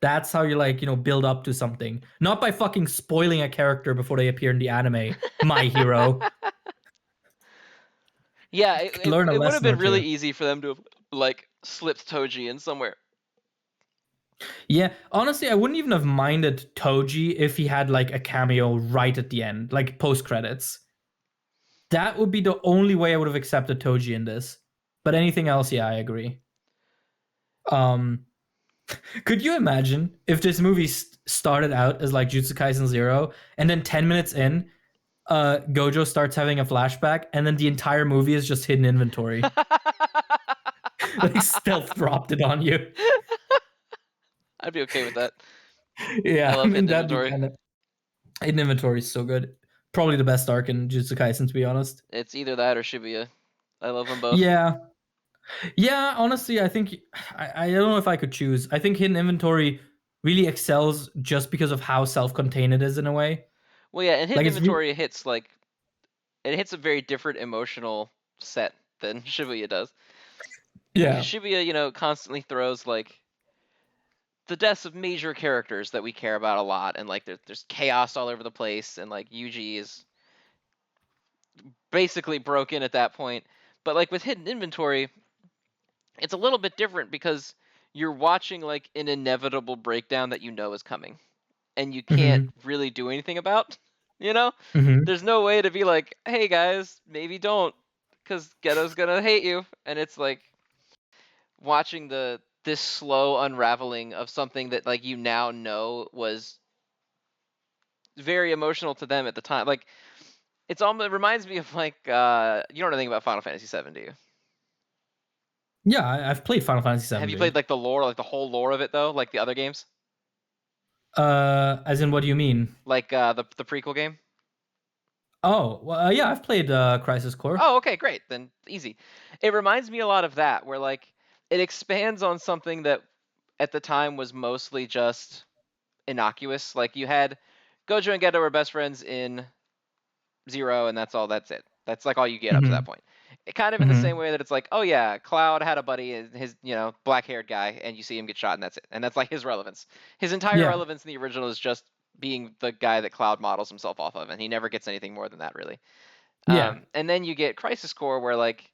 That's how you like, build up to something. Not by fucking spoiling a character before they appear in the anime. My hero. Yeah, Learn a it would have lesson or been really two. easy for them to have, like, slipped Toji in somewhere. Yeah, honestly, I wouldn't even have minded Toji if he had like a cameo right at the end, like post credits. That would be the only way I would have accepted Toji in this. But anything else, yeah, I agree. Um, could you imagine if this movie started out as like Jujutsu Kaisen 0, and then 10 minutes in, Gojo starts having a flashback, and then the entire movie is just hidden inventory. Like stealth dropped it on you. I'd be okay with that. I Yeah, I love mean hidden that'd be inventory. kind of hidden inventory is so good. Probably the best arc in Jujutsu Kaisen, to be honest. It's either that or Shibuya. I love them both. Yeah, yeah. Honestly, I think I don't know if I could choose. I think hidden inventory really excels just because of how self-contained it is in a way. Well, yeah, and Like hidden it's inventory hits like it hits a very different emotional set than Shibuya does. Because yeah. Shibuya, constantly throws like the deaths of major characters that we care about a lot, and like there's chaos all over the place, and like Yuji is basically broken at that point. But like with hidden inventory, it's a little bit different because you're watching like an inevitable breakdown that you know is coming, and you can't Mm-hmm. really do anything about. You know, Mm-hmm. there's no way to be like, hey guys, maybe don't, because Ghetto's gonna hate you, and it's like watching this slow unraveling of something that like you now know was very emotional to them at the time. Like it reminds me of like you don't know anything about Final Fantasy VII, do you? Yeah, I've played Final Fantasy Have VII, you played dude. like the lore, like the whole lore of it though, like the other games, As in, what do you mean? like the prequel game? Oh, well, yeah, I've played Crisis Core. Oh, okay, great. Then easy. It reminds me a lot of that, where like it expands on something that at the time was mostly just innocuous. Like you had Gojo and Geto were best friends in 0, and that's all. That's it. That's like all you get up to that Mm-hmm. point. Kind of in the Mm-hmm. same way that it's like, oh yeah, Cloud had a buddy, his black-haired guy, and you see him get shot, and that's it. And that's like his relevance. His entire Yeah, relevance in the original is just being the guy that Cloud models himself off of, and he never gets anything more than that, really. yeah, And then you get Crisis Core, where like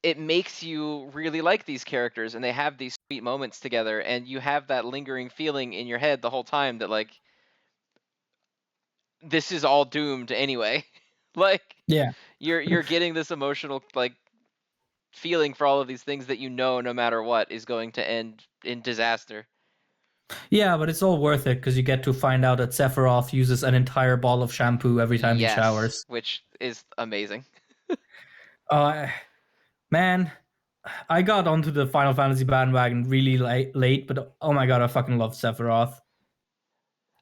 it makes you really like these characters, and they have these sweet moments together, and you have that lingering feeling in your head the whole time that like this is all doomed anyway. Like yeah. you're getting this emotional like feeling for all of these things that no matter what is going to end in disaster. Yeah, but it's all worth it because you get to find out that Sephiroth uses an entire ball of shampoo every time he Yes, showers. which is amazing. Uh, man, I got onto the Final Fantasy bandwagon really late, but oh my god, I fucking love Sephiroth.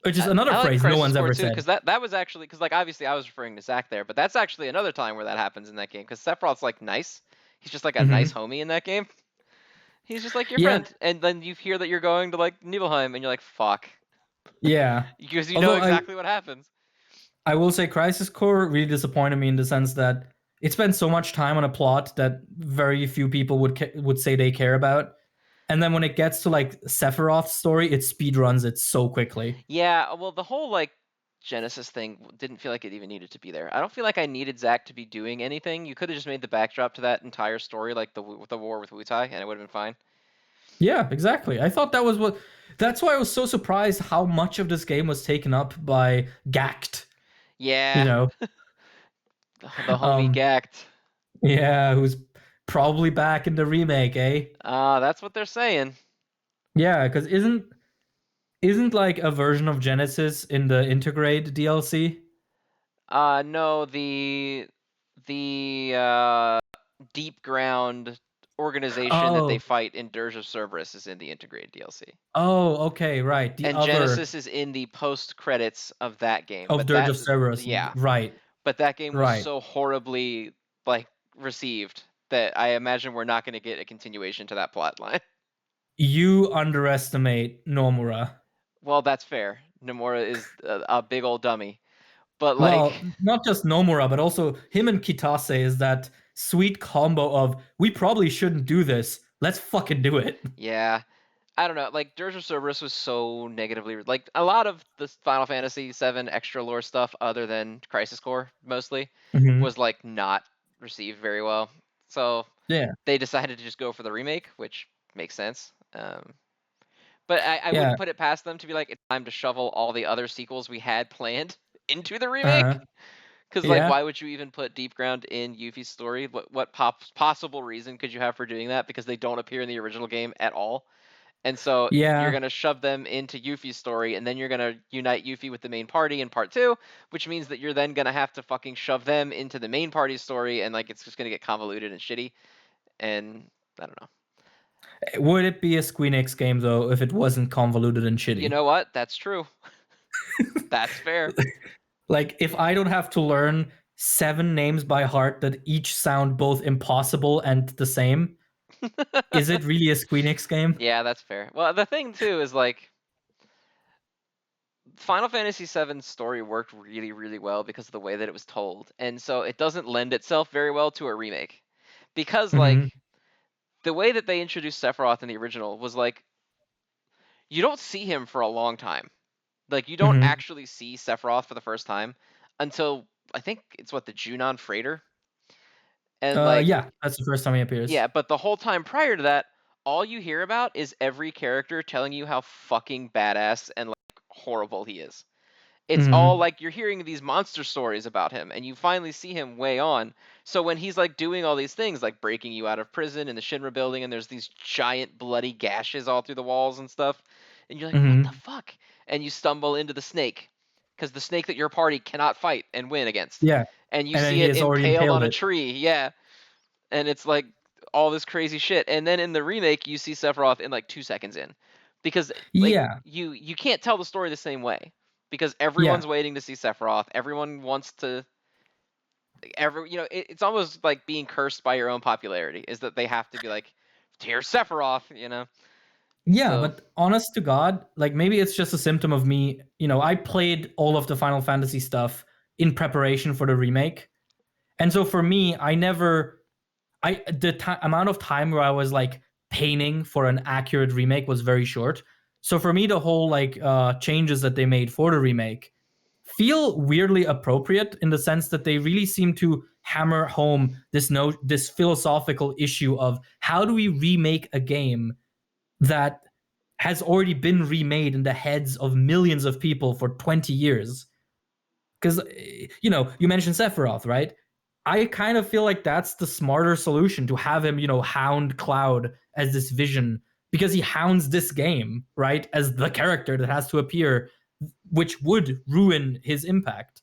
Which is another I like phrase no Crisis one's Core ever too, said. because that was actually, because like obviously I was referring to Zack there, but that's actually another time where that happens in that game, because Sephiroth's like nice. He's just like a nice Mm-hmm. homie in that game. He's just like your Yeah, friend, and then you hear that you're going to like Nibelheim, and you're like, fuck, yeah. because you know Although exactly what happens. I will say Crisis Core really disappointed me in the sense that it spent so much time on a plot that very few people would say they care about. And then when it gets to like Sephiroth's story, it speedruns it so quickly. Yeah, well, the whole like Genesis thing didn't feel like it even needed to be there. I don't feel like I needed Zack to be doing anything. You could have just made the backdrop to that entire story, like the war with Wutai, and it would have been fine. Yeah, exactly. I thought that was what. That's why I was so surprised how much of this game was taken up by Gact. You Yeah, know, the homie um, Gact. yeah, who's probably back in the remake, eh? That's what they're saying. Yeah, because isn't like a version of Genesis in the Integrate DLC? No, the deep ground organization that they Oh, fight in Dirge of Cerberus is in the integrated DLC. oh, okay, right. The And other Genesis is in the post credits of that game. of But Dirge that of Cerberus, yeah, right, but that game was right. so horribly like received that I imagine we're not going to get a continuation to that plot line. You underestimate Nomura. Well, that's fair. Nomura is a big old dummy. But like Well, not just Nomura, but also him and Kitase is that sweet combo of we probably shouldn't do this. Let's fucking do it. yeah, I don't know. Like Dirge of Cerberus was so negatively like a lot of the Final Fantasy VII extra lore stuff, other than Crisis Core, mostly Hmm. was like not received very well. So Yeah, they decided to just go for the remake, which makes sense. But I yeah, wouldn't put it past them to be like, it's time to shovel all the other sequels we had planned into the remake. uh, Because like, yeah, why would you even put Deep Ground in Yuffie's story? What possible reason could you have for doing that? Because they don't appear in the original game at all. And so you're yeah, gonna shove them into Yuffie's story, and then you're gonna unite Yuffie with the main party in part 2, which means that you're then gonna have to fucking shove them into the main party's story, and like it's just gonna get convoluted and shitty. And I don't know. Would it be a Squeenix game though if it wasn't convoluted and You shitty? know what? That's true. That's fair. Like if I don't have to learn 7 names by heart that each sound both impossible and the same, is it really a Squeenix game? Yeah, that's fair. Well, the thing too is like Final Fantasy VII's story worked really, really well because of the way that it was told, and so it doesn't lend itself very well to a remake. Because like Hmm. the way that they introduced Sephiroth in the original was like you don't see him for a long time. Like you don't Hmm. actually see Sephiroth for the first time until I think it's what the Junon Freighter, and like Yeah, that's the first time he appears. yeah, but the whole time prior to that, all you hear about is every character telling you how fucking badass and like horrible he is. It's all Hmm. like you're hearing these monster stories about him, and you finally see him way on. So when he's like doing all these things, like breaking you out of prison in the Shinra building, and there's these giant bloody gashes all through the walls and stuff, and you're like, what the Hmm. fuck? And you stumble into the snake, because the snake that your party cannot fight and win against, Yeah, and you and then see he it has already impaled impaled on a it. tree, yeah, and it's like all this crazy shit. And then in the remake, you see Sephiroth in like 2 seconds in, because like Yeah, you can't tell the story the same way, because yeah, everyone's waiting to see Sephiroth. Everyone wants to. It's almost like being cursed by your own popularity. Is that they have to be like, here's Sephiroth. yeah. So But honest to God, like maybe it's just a symptom of me. I played all of the Final Fantasy stuff in preparation for the remake, and so for me, the amount of time where I was like painting for an accurate remake was very short. So for me, the whole like changes that they made for the remake feel weirdly appropriate in the sense that they really seem to hammer home this philosophical issue of how do we remake a game that has already been remade in the heads of millions of people for 20 years. Because you mentioned Sephiroth, right? I kind of feel like that's the smarter solution to have him, hound Cloud as this vision because he hounds this game, right? As the character that has to appear, which would ruin his impact.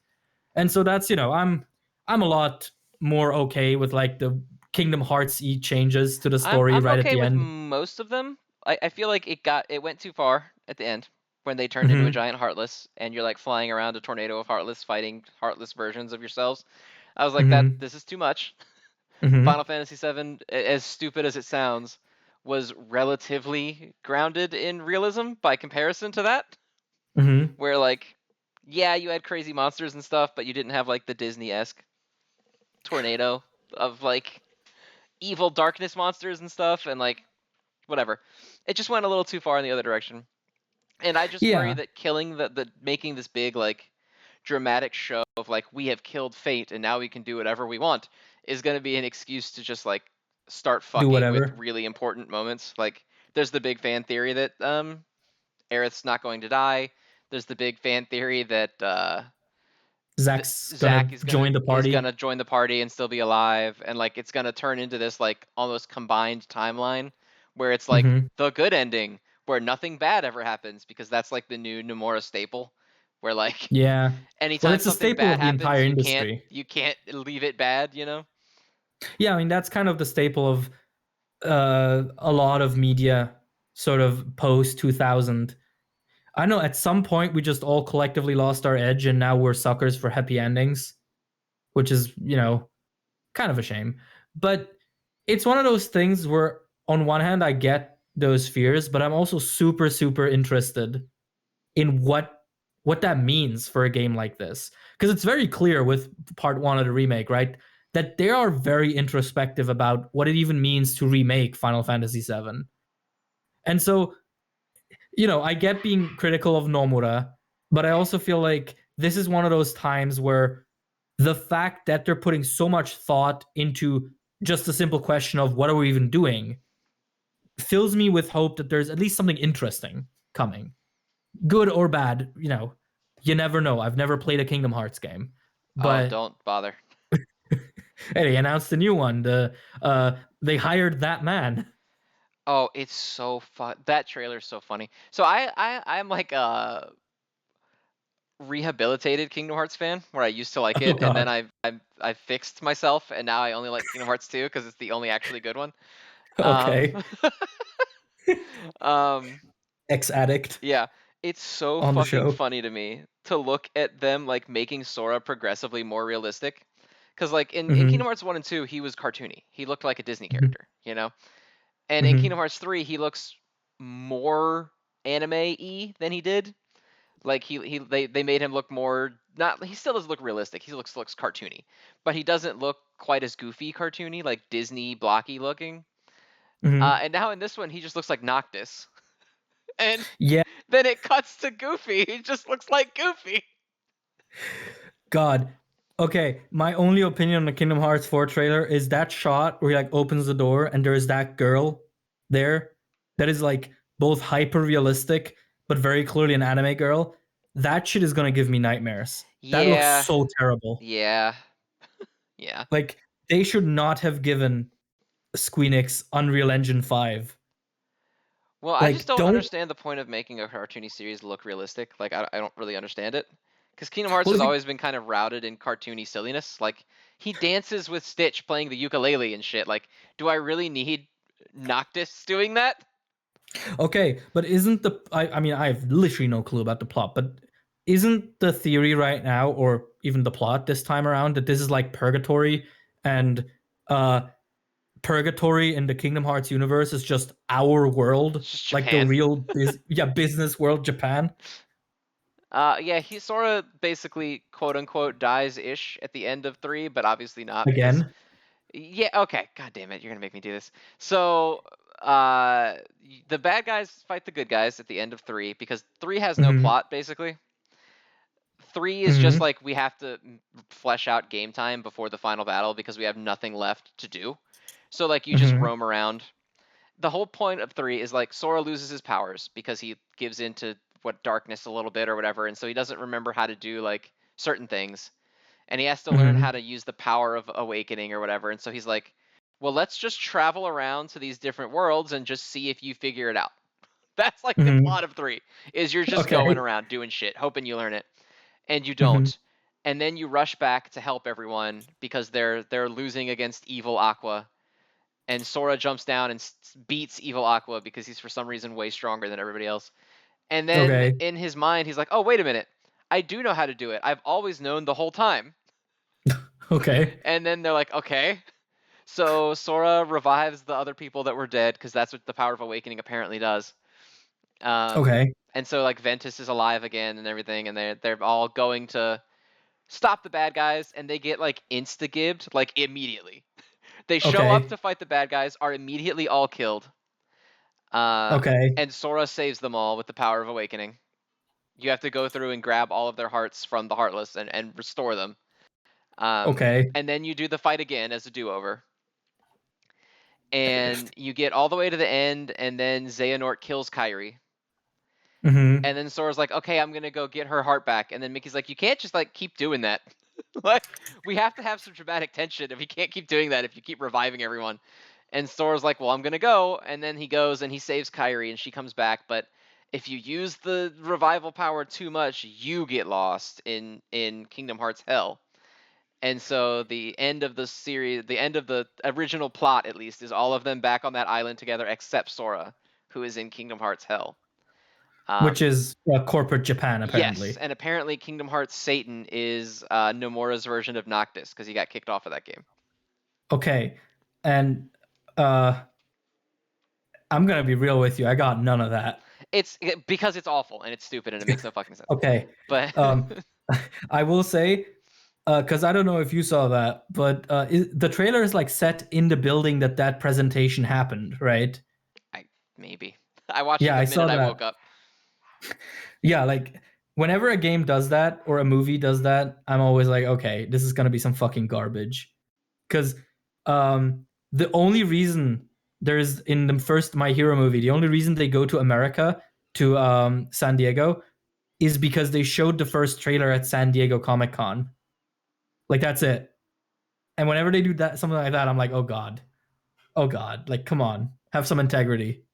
And so that's, I'm a lot more okay with like the Kingdom Hearts-y changes to the story I'm right at okay the with end. most of them. I feel like it went too far at the end when they turned into a Mm-hmm. giant Heartless and you're like flying around a tornado of Heartless fighting Heartless versions of yourselves. I was like, Mm-hmm. this is too much. Mm-hmm. Final Fantasy VII, as stupid as it sounds, was relatively grounded in realism by comparison to that, Mm-hmm. where like, yeah, you had crazy monsters and stuff, but you didn't have like the Disney-esque tornado of like evil darkness monsters and stuff, and like whatever. It just went a little too far in the other direction. And I just worry Yeah, that killing the making this big like dramatic show of like we have killed fate and now we can do whatever we want is going to be an excuse to just like start do fucking with whatever. really important moments. Like there's the big fan theory that Aerith's not going to die. There's the big fan theory that Zach's Zach gonna is gonna join the party. join the party and still be alive, and like it's gonna turn into this like almost combined timeline where it's like Mm-hmm. the good ending where nothing bad ever happens because that's like the new Nomura staple, where like Yeah. Well, anytime it's a something staple bad of the entire happens, industry. you can't leave it bad, you know? Yeah, I mean that's kind of the staple of a lot of media sort of post 2000. I know at some point we just all collectively lost our edge and now we're suckers for happy endings, which is, kind of a shame. But it's one of those things where on one hand I get those fears, but I'm also super super interested in what that means for a game like this. Because it's very clear with part 1 of the remake, right? That they are very introspective about what it even means to remake Final Fantasy VII. And so, I get being critical of Nomura, but I also feel like this is one of those times where the fact that they're putting so much thought into just a simple question of what are we even doing fills me with hope that there's at least something interesting coming. Good or bad, you never know. I've never played a Kingdom Hearts game. Oh, But don't bother. hey, they announced a new one. They hired that man. Oh, it's so fun. That trailer's so funny. So I'm like rehabilitated Kingdom Hearts fan where I used to like Oh it, and then god. I fixed myself, and now I only like Kingdom Hearts 2 because it's the only actually good one. Um, Okay. um, Ex-addict yeah, it's so on the fucking show. funny to me to look at them like making Sora progressively more realistic. Because like in Mm-hmm. Kingdom Hearts 1 and 2, he was cartoony. He looked like a Disney Mm-hmm. character, you know? And in Mm-hmm. Kingdom Hearts 3, he looks more anime-y than he did. Like they made him look more not he still doesn't look realistic. He looks cartoony. But he doesn't look quite as goofy cartoony, like Disney blocky looking. Mm-hmm. And now in this one he just looks like Noctis. And Yeah. then it cuts to Goofy. He just looks like Goofy. God. Okay, my only opinion on the Kingdom Hearts 4 trailer is that shot where he like opens the door and there's that girl there that is like both hyper realistic but very clearly an anime girl. That shit is gonna give me nightmares. That looks Yeah. so terrible. Yeah. Yeah. Like they should not have given Squeenix Unreal Engine 5. Well, I just Like don't don't understand the point of making a cartoony series look realistic. Like, I don't really understand it. Because Kingdom Hearts well has if you, always been kind of routed in cartoony silliness. Like, he dances with Stitch playing the ukulele and shit. Like, do I really need Noctis doing that? okay, but isn't I mean I have literally no clue about the plot, but isn't the theory right now or even the plot this time around that this is like purgatory and uh purgatory in the Kingdom Hearts universe is just our world, It's just like the Japan. real business world Japan Yeah, he sort of basically, quote unquote, dies ish at the end of 3, but obviously not because again. yeah, okay. God damn it, you're gonna make me do this. So, the bad guys fight the good guys at the end of 3 because 3 has no Mhm. plot basically. 3 is just Mhm. like we have to flesh out game time before the final battle because we have nothing left to do. So like you just Mhm. roam around. The whole point of 3 is like Sora loses his powers because he gives into what darkness a little bit or whatever, and so he doesn't remember how to do like certain things and he has to learn how Mhm. to use the power of awakening or whatever. And so he's like, well, let's just travel around to these different worlds and just see if you figure it out. That's like the Mhm. plot of 3 is you're just going Okay. around doing shit, hoping you learn it, and you Mhm. don't. And then you rush back to help everyone because they're losing against evil Aqua. and Sora jumps down and beats Evil Aqua because he's for some reason way stronger than everybody else. And then Okay. in his mind, he's like, "Oh, wait a minute, I do know how to do it. I've always known the whole time." Okay. And then they're like, "Okay." So Sora revives the other people that were dead because that's what the power of awakening apparently does. Okay. And so like Ventus is alive again and everything, and they're all going to stop the bad guys, and they get like insta-gibbed like immediately. They show up Okay. to fight the bad guys, are immediately all killed. Okay. And Sora saves them all with the power of awakening. You have to go through and grab all of their hearts from the Heartless and restore them. Okay. And then you do the fight again as a do-over. And you get all the way to the end, and then Xehanort kills Kairi. Mm-hmm. And then Sora's like, "Okay, I'm gonna go get her heart back." And then Mickey's like, "You can't just like keep doing that. Like, we have to have some dramatic tension. If you can't keep doing that, if you keep reviving everyone." And Sora's like, "Well, I'm gonna go." And then he goes and he saves Kairi, and she comes back. But if you use the revival power too much, you get lost in Kingdom Hearts Hell. And so the end of the series, the end of the original plot at least, is all of them back on that island together except Sora, who is in Kingdom Hearts Hell. Which is corporate Japan, Yes, apparently. and apparently Kingdom Hearts Satan is Nomura's version of Noctis because he got kicked off of that game. Okay. And I'm gonna be real with you. I got none of that. It's because it's awful and it's stupid and it makes no fucking sense. Okay. But I will say, because I don't know if you saw that, but the trailer is like set in the building that presentation happened, right? maybe I watched Yeah, it I the saw minute I that. woke up. Yeah, like whenever a game does that or a movie does that, I'm always like, okay, this is gonna be some fucking garbage. Because the only reason there's in the first My Hero movie, the only reason they go to America, to San Diego, is because they showed the first trailer at San Diego Comic-Con. Like, that's it. And whenever they do that, something like that, I'm like, oh god, like, come on, have some integrity,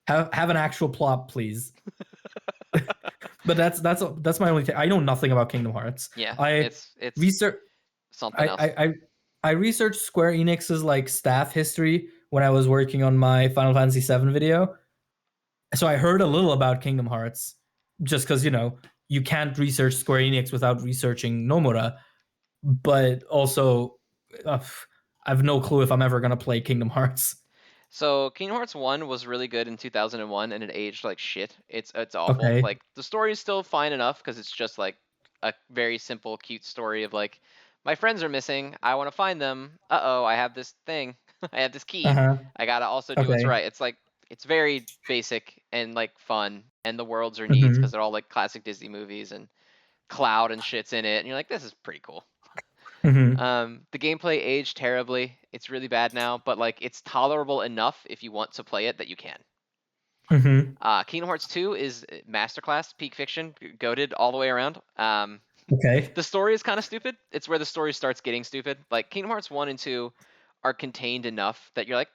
have an actual plot, please. But that's my only. I know nothing about Kingdom Hearts. Yeah, I it's research. something else. I researched Square Enix's like staff history when I was working on my Final Fantasy VII video. So I heard a little about Kingdom Hearts, just because you can't research Square Enix without researching Nomura. But also, I have no clue if I'm ever gonna play Kingdom Hearts. So Kingdom Hearts 1 was really good in 2001 and it aged like shit. It's awful. Okay. Like the story is still fine enough because it's just like a very simple cute story of like my friends are missing, I want to find them. Uh-oh, I have this thing. I have this key. Uh-huh. I got to also do what's Okay. right. It's like it's very basic and like fun, and the worlds are neat Mm-hmm. because they're all like classic Disney movies, and Cloud and shit's in it and you're like, this is pretty cool. Mm-hmm. The gameplay aged terribly. It's really bad now, but like it's tolerable enough if you want to play it that you can. Mm-hmm. Kingdom Hearts 2 is masterclass, peak fiction, goated all the way around. Okay. The story is kind of stupid. It's where the story starts getting stupid. Like Kingdom Hearts 1 and 2 are contained enough that you're like,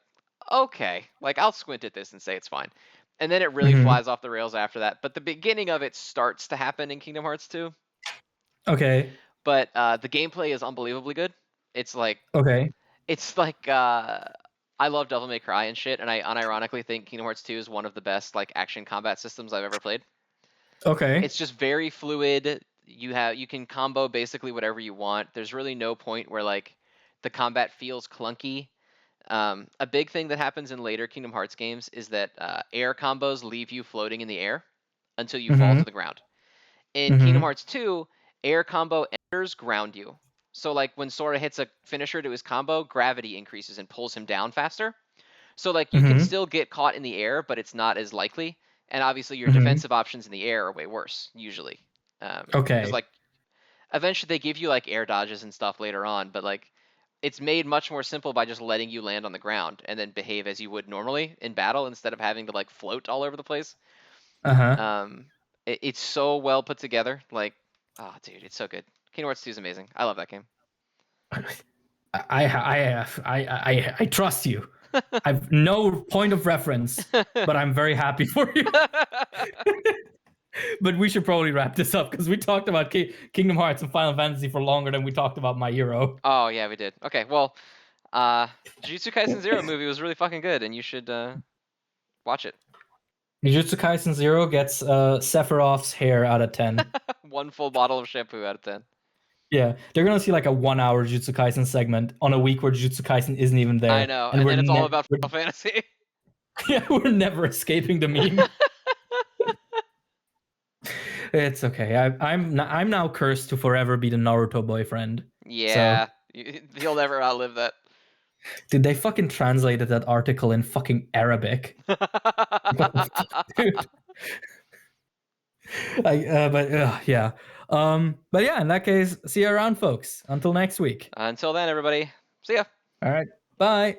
okay, like I'll squint at this and say it's fine. And then it really Mm-hmm. flies off the rails after that. But the beginning of it starts to happen in Kingdom Hearts 2. Okay. But the gameplay is unbelievably good. It's like Okay. I love Devil May Cry and shit, and I unironically think Kingdom Hearts 2 is one of the best like action combat systems I've ever played. Okay. It's just very fluid. You can combo basically whatever you want. There's really no point where like the combat feels clunky. A big thing that happens in later Kingdom Hearts games is that air combos leave you floating in the air until you fall Mm-hmm. to the ground. In Kingdom Mm-hmm. Hearts 2, air combo enters ground you. So like when Sora hits a finisher to his combo, gravity increases and pulls him down faster. So like you can Mm-hmm. still get caught in the air, but it's not as likely. And obviously your Mm-hmm. defensive options in the air are way worse usually. Because Okay. like eventually they give you like air dodges and stuff later on, but like it's made much more simple by just letting you land on the ground and then behave as you would normally in battle instead of having to like float all over the place. Uh-huh. Um, it's so well put together. Like, oh, dude, it's so good. Kingdom Hearts 2 is amazing. I love that game. I trust you. I've no point of reference, but I'm very happy for you. But we should probably wrap this up because we talked about Kingdom Hearts and Final Fantasy for longer than we talked about My Hero. Oh yeah, we did. Okay, well, Jujutsu Kaisen Zero movie was really fucking good, and you should watch it. Jujutsu Kaisen 0 gets Sephiroth's hair out of 10. 1 full bottle of shampoo out of 10. Yeah, they're gonna see like a 1-hour Jujutsu Kaisen segment on a week where Jujutsu Kaisen isn't even there. I know, and then it's all about Final Fantasy. Yeah, we're never escaping the meme. It's okay. I'm now cursed to forever be the Naruto boyfriend. Yeah, So, you'll never outlive that. dude, they fucking translated that article in fucking Arabic. Dude. Yeah. But yeah, in that case, see you around, folks. Until next week. Until then, everybody. See ya. All right. Bye.